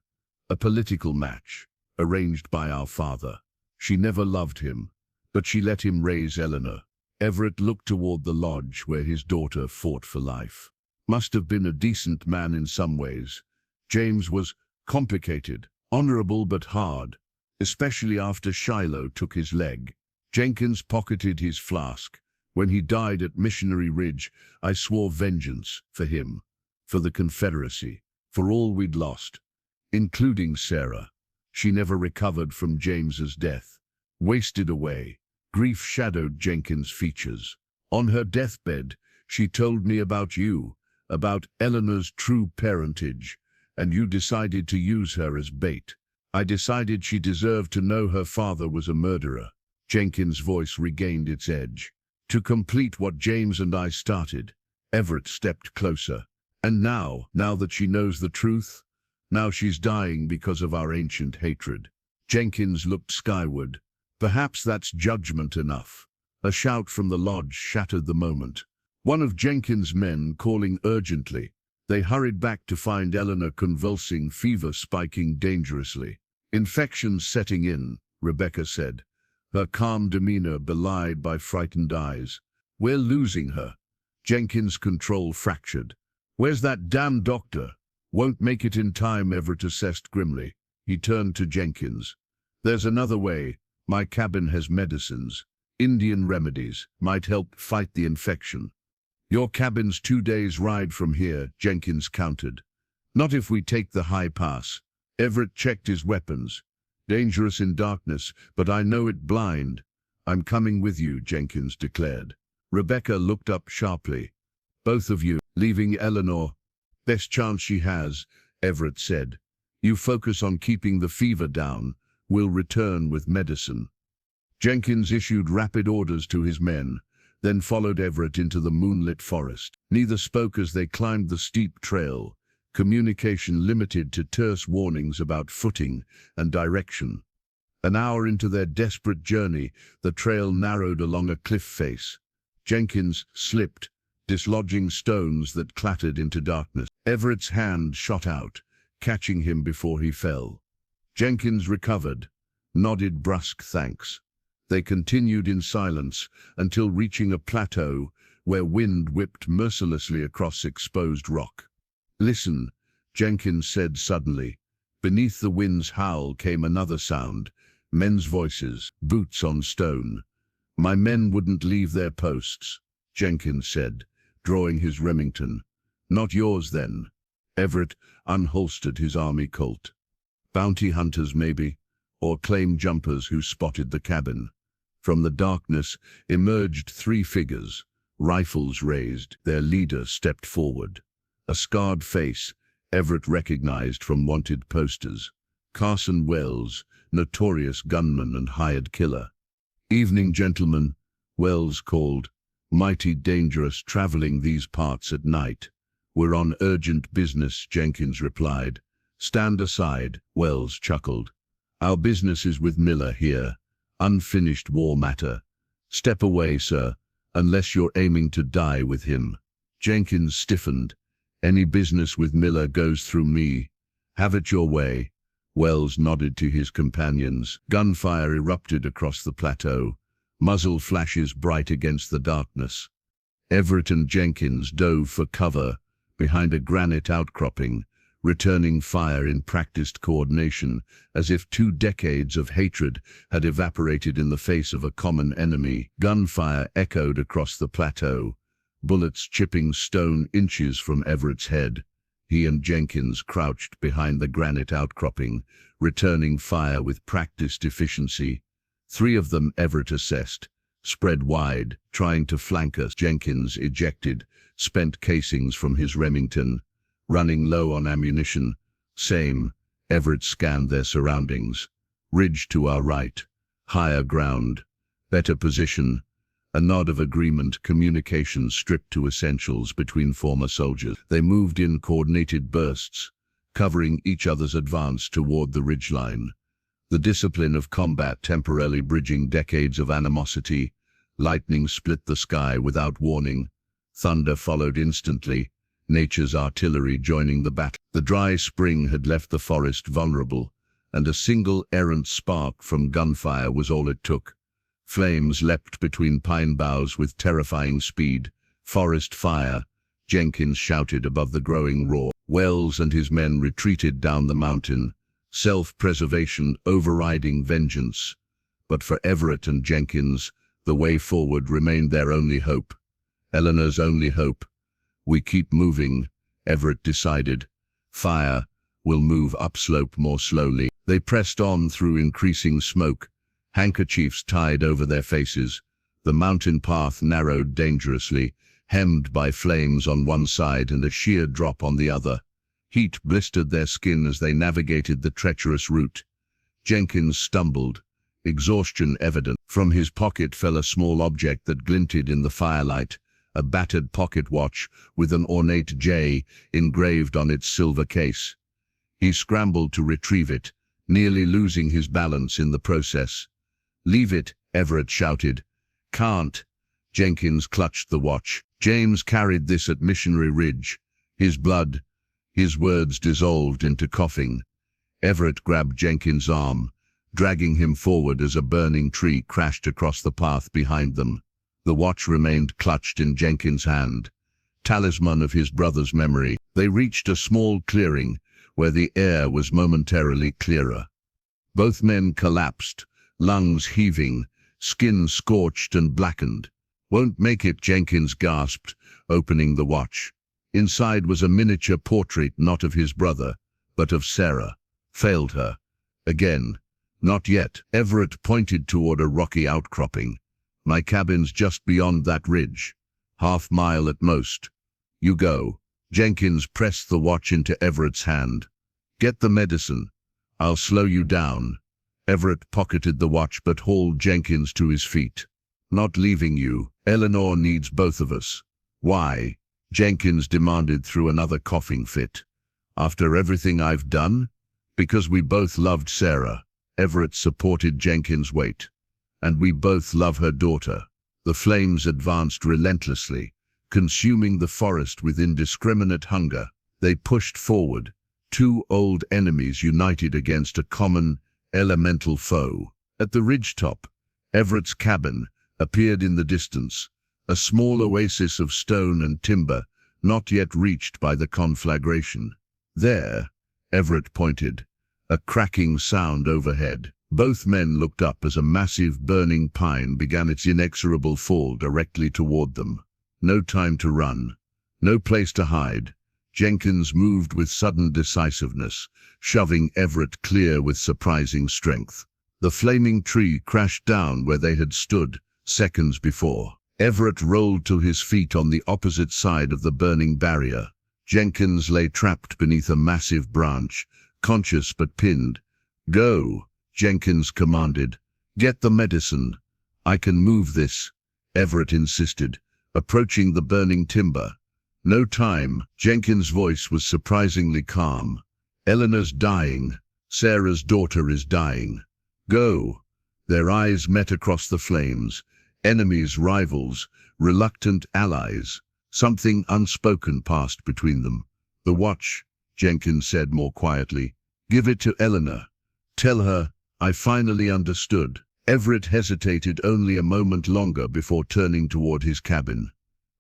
A political match, arranged by our father. She never loved him, but she let him raise Eleanor." Everett looked toward the lodge where his daughter fought for life. "Must have been a decent man in some ways." James was complicated, honorable but hard, especially after Shiloh took his leg. Jenkins pocketed his flask. "When he died at Missionary Ridge, I swore vengeance for him, for the Confederacy, for all we'd lost, including Sarah. She never recovered from James's death. Wasted away." Grief shadowed Jenkins' features. "On her deathbed, she told me about you, about Eleanor's true parentage, and you decided to use her as bait. I decided she deserved to know her father was a murderer." Jenkins' voice regained its edge. "To complete what James and I started." Everett stepped closer. "And now that she knows the truth, now she's dying because of our ancient hatred." Jenkins looked skyward. "Perhaps that's judgment enough." A shout from the lodge shattered the moment. One of Jenkins' men calling urgently. They hurried back to find Eleanor convulsing, fever spiking dangerously. "Infection setting in," Rebecca said, her calm demeanor belied by frightened eyes. "We're losing her." Jenkins' control fractured. "Where's that damn doctor?" "Won't make it in time," Everett assessed grimly. He turned to Jenkins. "There's another way. My cabin has medicines. Indian remedies might help fight the infection." "Your cabin's 2 days' ride from here," Jenkins countered. "Not if we take the high pass." Everett checked his weapons. "Dangerous in darkness, but I know it blind." "I'm coming with you," Jenkins declared. Rebecca looked up sharply. Both of you, leaving Eleanor. Best chance she has, Everett said. You focus on keeping the fever down. We'll return with medicine. Jenkins issued rapid orders to his men, then followed Everett into the moonlit forest. Neither spoke as they climbed the steep trail, communication limited to terse warnings about footing and direction. An hour into their desperate journey, the trail narrowed along a cliff face. Jenkins slipped, dislodging stones that clattered into darkness. Everett's hand shot out, catching him before he fell. Jenkins recovered, nodded brusque thanks. They continued in silence until reaching a plateau where wind whipped mercilessly across exposed rock. Listen, Jenkins said suddenly. Beneath the wind's howl came another sound, men's voices, boots on stone. My men wouldn't leave their posts, Jenkins said, drawing his Remington. Not yours, then. Everett unholstered his army Colt. Bounty hunters, maybe, or claim jumpers who spotted the cabin. From the darkness emerged three figures, rifles raised. Their leader stepped forward. A scarred face, Everett recognized from wanted posters. Carson Wells, notorious gunman and hired killer. Evening, gentlemen, Wells called. Mighty dangerous traveling these parts at night. We're on urgent business, Jenkins replied. Stand aside, Wells chuckled. Our business is with Miller here. Unfinished war matter. Step away, sir, unless you're aiming to die with him. Jenkins stiffened. Any business with Miller goes through me. Have it your way. Wells nodded to his companions. Gunfire erupted across the plateau, muzzle flashes bright against the darkness. Everett and Jenkins dove for cover behind a granite outcropping, returning fire in practiced coordination, as if 2 decades of hatred had evaporated in the face of a common enemy. Gunfire echoed across the plateau, bullets chipping stone inches from Everett's head. He and Jenkins crouched behind the granite outcropping, returning fire with practiced efficiency. 3 of them Everett assessed, spread wide, trying to flank us. Jenkins ejected spent casings from his Remington, running low on ammunition. Same. Everett scanned their surroundings. Ridge to our right. Higher ground. Better position. A nod of agreement, communication stripped to essentials between former soldiers. They moved in coordinated bursts, covering each other's advance toward the ridgeline. The discipline of combat temporarily bridging decades of animosity. Lightning split the sky without warning. Thunder followed instantly, nature's artillery joining the battle. The dry spring had left the forest vulnerable, and a single errant spark from gunfire was all it took. Flames leapt between pine boughs with terrifying speed. Forest fire, Jenkins shouted above the growing roar. Wells and his men retreated down the mountain, self-preservation overriding vengeance. But for Everett and Jenkins, the way forward remained their only hope. Eleanor's only hope. We keep moving, Everett decided. Fire will move upslope more slowly. They pressed on through increasing smoke, handkerchiefs tied over their faces. The mountain path narrowed dangerously, hemmed by flames on one side and a sheer drop on the other. Heat blistered their skin as they navigated the treacherous route. Jenkins stumbled, exhaustion evident. From his pocket fell a small object that glinted in the firelight, a battered pocket watch with an ornate J engraved on its silver case. He scrambled to retrieve it, nearly losing his balance in the process. Leave it, Everett shouted. Can't. Jenkins clutched the watch. James carried this at Missionary Ridge. His blood. His words dissolved into coughing. Everett grabbed Jenkins' arm, dragging him forward as a burning tree crashed across the path behind them. The watch remained clutched in Jenkins' hand, talisman of his brother's memory. They reached a small clearing where the air was momentarily clearer. Both men collapsed, lungs heaving, skin scorched and blackened. Won't make it, Jenkins gasped, opening the watch. Inside was a miniature portrait not of his brother, but of Sarah. Failed her. Again. Not yet. Everett pointed toward a rocky outcropping. My cabin's just beyond that ridge. Half-mile at most. You go. Jenkins pressed the watch into Everett's hand. Get the medicine. I'll slow you down. Everett pocketed the watch but hauled Jenkins to his feet. Not leaving you. Eleanor needs both of us. Why? Jenkins demanded through another coughing fit. After everything I've done? Because we both loved Sarah. Everett supported Jenkins' weight. And we both love her daughter. The flames advanced relentlessly, consuming the forest with indiscriminate hunger. They pushed forward, two old enemies united against a common, elemental foe. At the ridgetop, Everett's cabin appeared in the distance, a small oasis of stone and timber, not yet reached by the conflagration. There, Everett pointed, a cracking sound overhead. Both men looked up as a massive burning pine began its inexorable fall directly toward them. No time to run, no place to hide. Jenkins moved with sudden decisiveness, shoving Everett clear with surprising strength. The flaming tree crashed down where they had stood seconds before. Everett rolled to his feet on the opposite side of the burning barrier. Jenkins lay trapped beneath a massive branch, conscious but pinned. Go, Jenkins commanded. Get the medicine. I can move this, Everett insisted, approaching the burning timber. No time. Jenkins' voice was surprisingly calm. Eleanor's dying. Sarah's daughter is dying. Go. Their eyes met across the flames. Enemies, rivals, reluctant allies. Something unspoken passed between them. The watch, Jenkins said more quietly. Give it to Eleanor. Tell her, I finally understood. Everett hesitated only a moment longer before turning toward his cabin.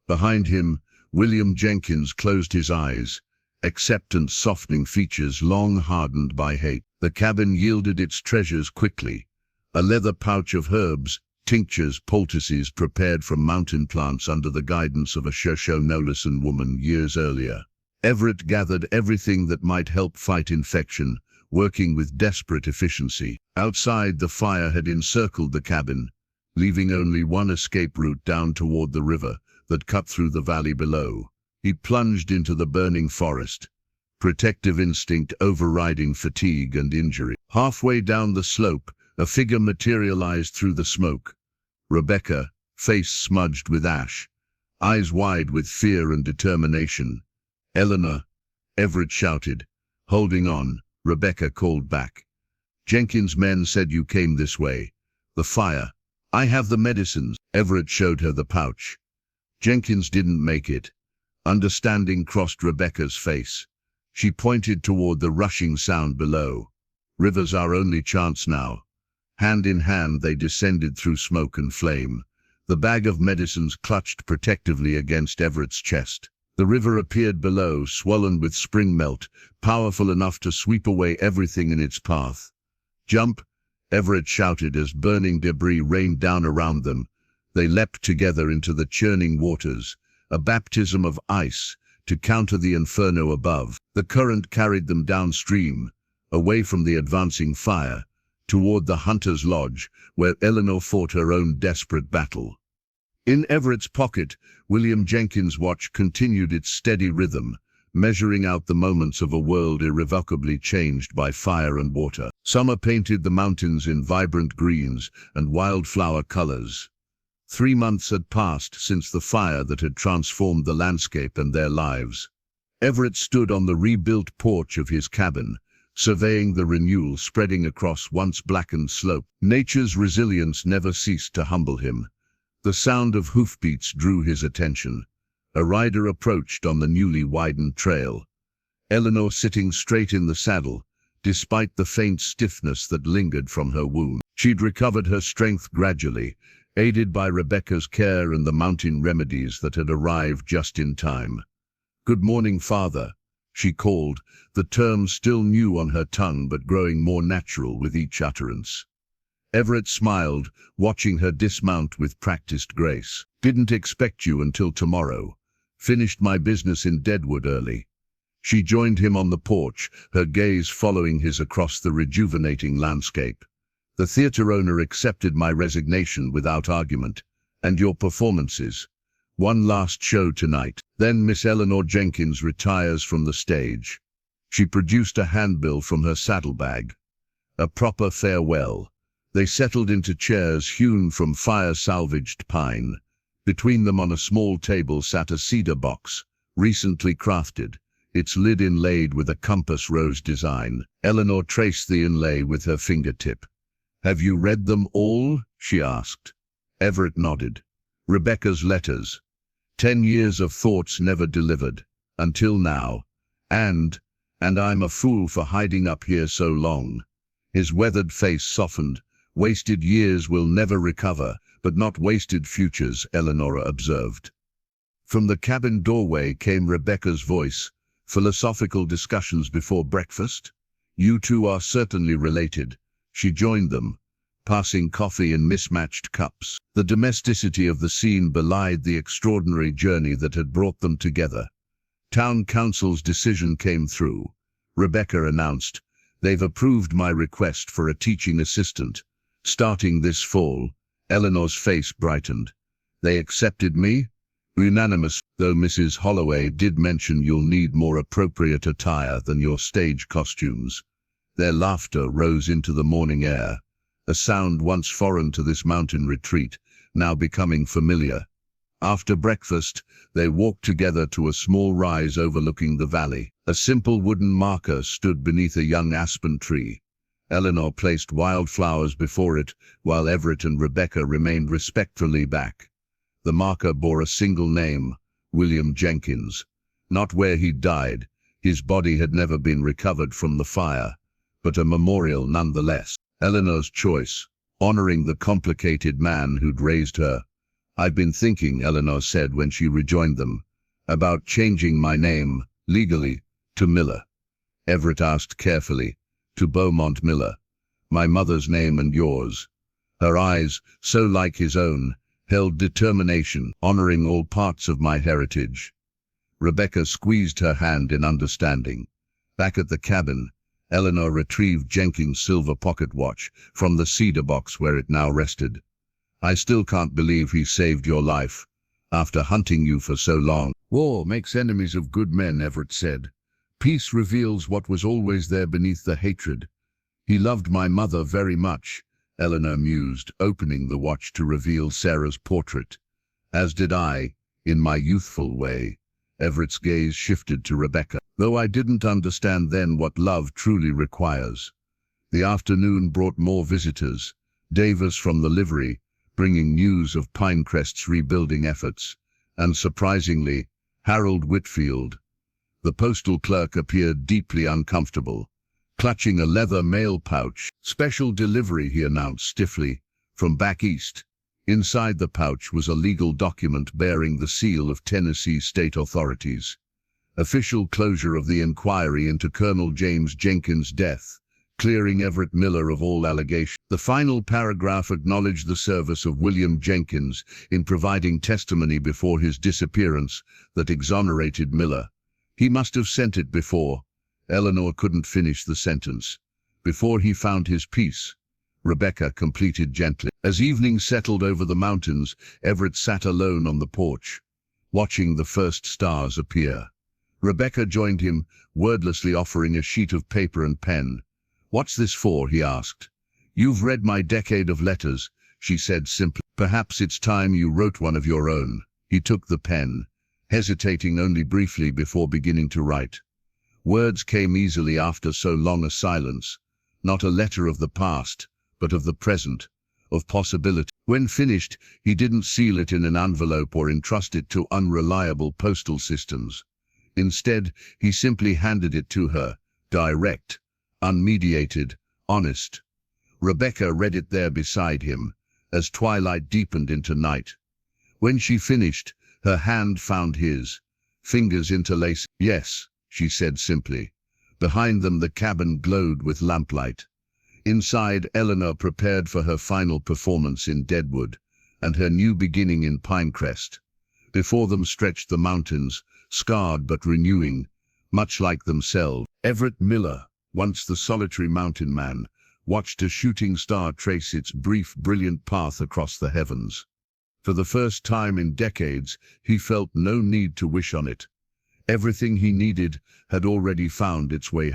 Behind him, William Jenkins closed his eyes, acceptance softening features long hardened by hate. The cabin yielded its treasures quickly. A leather pouch of herbs, tinctures, poultices prepared from mountain plants under the guidance of a Shoshone-Nolison woman years earlier. Everett gathered everything that might help fight infection, working with desperate efficiency. Outside, the fire had encircled the cabin, leaving only one escape route down toward the river that cut through the valley below. He plunged into the burning forest, protective instinct overriding fatigue and injury. Halfway down the slope, a figure materialized through the smoke. Rebecca, face smudged with ash, eyes wide with fear and determination. Eleanor, Everett shouted. Holding on, Rebecca called back. Jenkins' men said you came this way. The fire. I have the medicines. Everett showed her the pouch. Jenkins didn't make it. Understanding crossed Rebecca's face. She pointed toward the rushing sound below. River's our only chance now. Hand in hand they descended through smoke and flame. The bag of medicines clutched protectively against Everett's chest. The river appeared below, swollen with spring melt, powerful enough to sweep away everything in its path. Jump! Everett shouted as burning debris rained down around them. They leapt together into the churning waters, a baptism of ice, to counter the inferno above. The current carried them downstream, away from the advancing fire, toward the hunter's lodge, where Eleanor fought her own desperate battle. In Everett's pocket, William Jenkins' watch continued its steady rhythm, measuring out the moments of a world irrevocably changed by fire and water. Summer painted the mountains in vibrant greens and wildflower colors. 3 months had passed since the fire that had transformed the landscape and their lives. Everett stood on the rebuilt porch of his cabin, surveying the renewal spreading across once blackened slope. Nature's resilience never ceased to humble him. The sound of hoofbeats drew his attention. A rider approached on the newly widened trail. Eleanor sitting straight in the saddle, despite the faint stiffness that lingered from her wound. She'd recovered her strength gradually, aided by Rebecca's care and the mountain remedies that had arrived just in time. "Good morning, Father," she called, the term still new on her tongue but growing more natural with each utterance. Everett smiled, watching her dismount with practiced grace. "Didn't expect you until tomorrow. Finished my business in Deadwood early." She joined him on the porch, her gaze following his across the rejuvenating landscape. "The theater owner accepted my resignation without argument. And your performances. One last show tonight. Then Miss Eleanor Jenkins retires from the stage. She produced a handbill from her saddlebag. A proper farewell. They settled into chairs hewn from fire-salvaged pine. Between them on a small table sat a cedar box, recently crafted, its lid inlaid with a compass rose design. Eleanor traced the inlay with her fingertip. "Have you read them all?" she asked. Everett nodded. Rebecca's letters. 10 years of thoughts never delivered. Until now. And I'm a fool for hiding up here so long. His weathered face softened. Wasted years will never recover, but not wasted futures, Eleanor observed. From the cabin doorway came Rebecca's voice. "Philosophical discussions before breakfast? You two are certainly related." She joined them, passing coffee in mismatched cups. The domesticity of the scene belied the extraordinary journey that had brought them together. Town council's decision came through. Rebecca announced, "They've approved my request for a teaching assistant. Starting this fall." Eleanor's face brightened. "They accepted me?" "Unanimous, though Mrs. Holloway did mention you'll need more appropriate attire than your stage costumes." Their laughter rose into the morning air, a sound once foreign to this mountain retreat, now becoming familiar. After breakfast, they walked together to a small rise overlooking the valley. A simple wooden marker stood beneath a young aspen tree. Eleanor placed wildflowers before it, while Everett and Rebecca remained respectfully back. The marker bore a single name, William Jenkins. Not where he'd died, his body had never been recovered from the fire, but a memorial nonetheless. Eleanor's choice, honoring the complicated man who'd raised her. "I've been thinking," Eleanor said when she rejoined them, "about changing my name, legally, to Miller." Everett asked carefully, "To Beaumont Miller? My mother's name and yours?" Her eyes, so like his own, held determination, honoring all parts of my heritage. Rebecca squeezed her hand in understanding. Back at the cabin, Eleanor retrieved Jenkins' silver pocket watch from the cedar box where it now rested. "I still can't believe he saved your life, after hunting you for so long." "War makes enemies of good men," Everett said. "Peace reveals what was always there beneath the hatred." "He loved my mother very much," Eleanor mused, opening the watch to reveal Sarah's portrait. "As did I, in my youthful way." Everett's gaze shifted to Rebecca. "Though I didn't understand then what love truly requires." The afternoon brought more visitors. Davis from the livery, bringing news of Pinecrest's rebuilding efforts, and surprisingly, Harold Whitfield. The postal clerk appeared deeply uncomfortable, clutching a leather mail pouch. "Special delivery," he announced stiffly, "from back east." Inside the pouch was a legal document bearing the seal of Tennessee state authorities. Official closure of the inquiry into Colonel James Jenkins' death, clearing Everett Miller of all allegations. The final paragraph acknowledged the service of William Jenkins in providing testimony before his disappearance that exonerated Miller. "He must have sent it before." Eleanor couldn't finish the sentence. "Before he found his peace," Rebecca completed gently. As evening settled over the mountains, Everett sat alone on the porch, watching the first stars appear. Rebecca joined him, wordlessly offering a sheet of paper and pen. "What's this for?" he asked. "You've read my decade of letters," she said simply. "Perhaps it's time you wrote one of your own." He took the pen, hesitating only briefly before beginning to write. Words came easily after so long a silence, not a letter of the past, but of the present, of possibility. When finished, he didn't seal it in an envelope or entrust it to unreliable postal systems. Instead, he simply handed it to her, direct, unmediated, honest. Rebecca read it there beside him, as twilight deepened into night. When she finished, her hand found his, fingers interlaced. "Yes," she said simply. Behind them the cabin glowed with lamplight. Inside, Eleanor prepared for her final performance in Deadwood, and her new beginning in Pinecrest. Before them stretched the mountains, scarred but renewing, much like themselves. Everett Miller, once the solitary mountain man, watched a shooting star trace its brief, brilliant path across the heavens. For the first time in decades, he felt no need to wish on it. Everything he needed had already found its way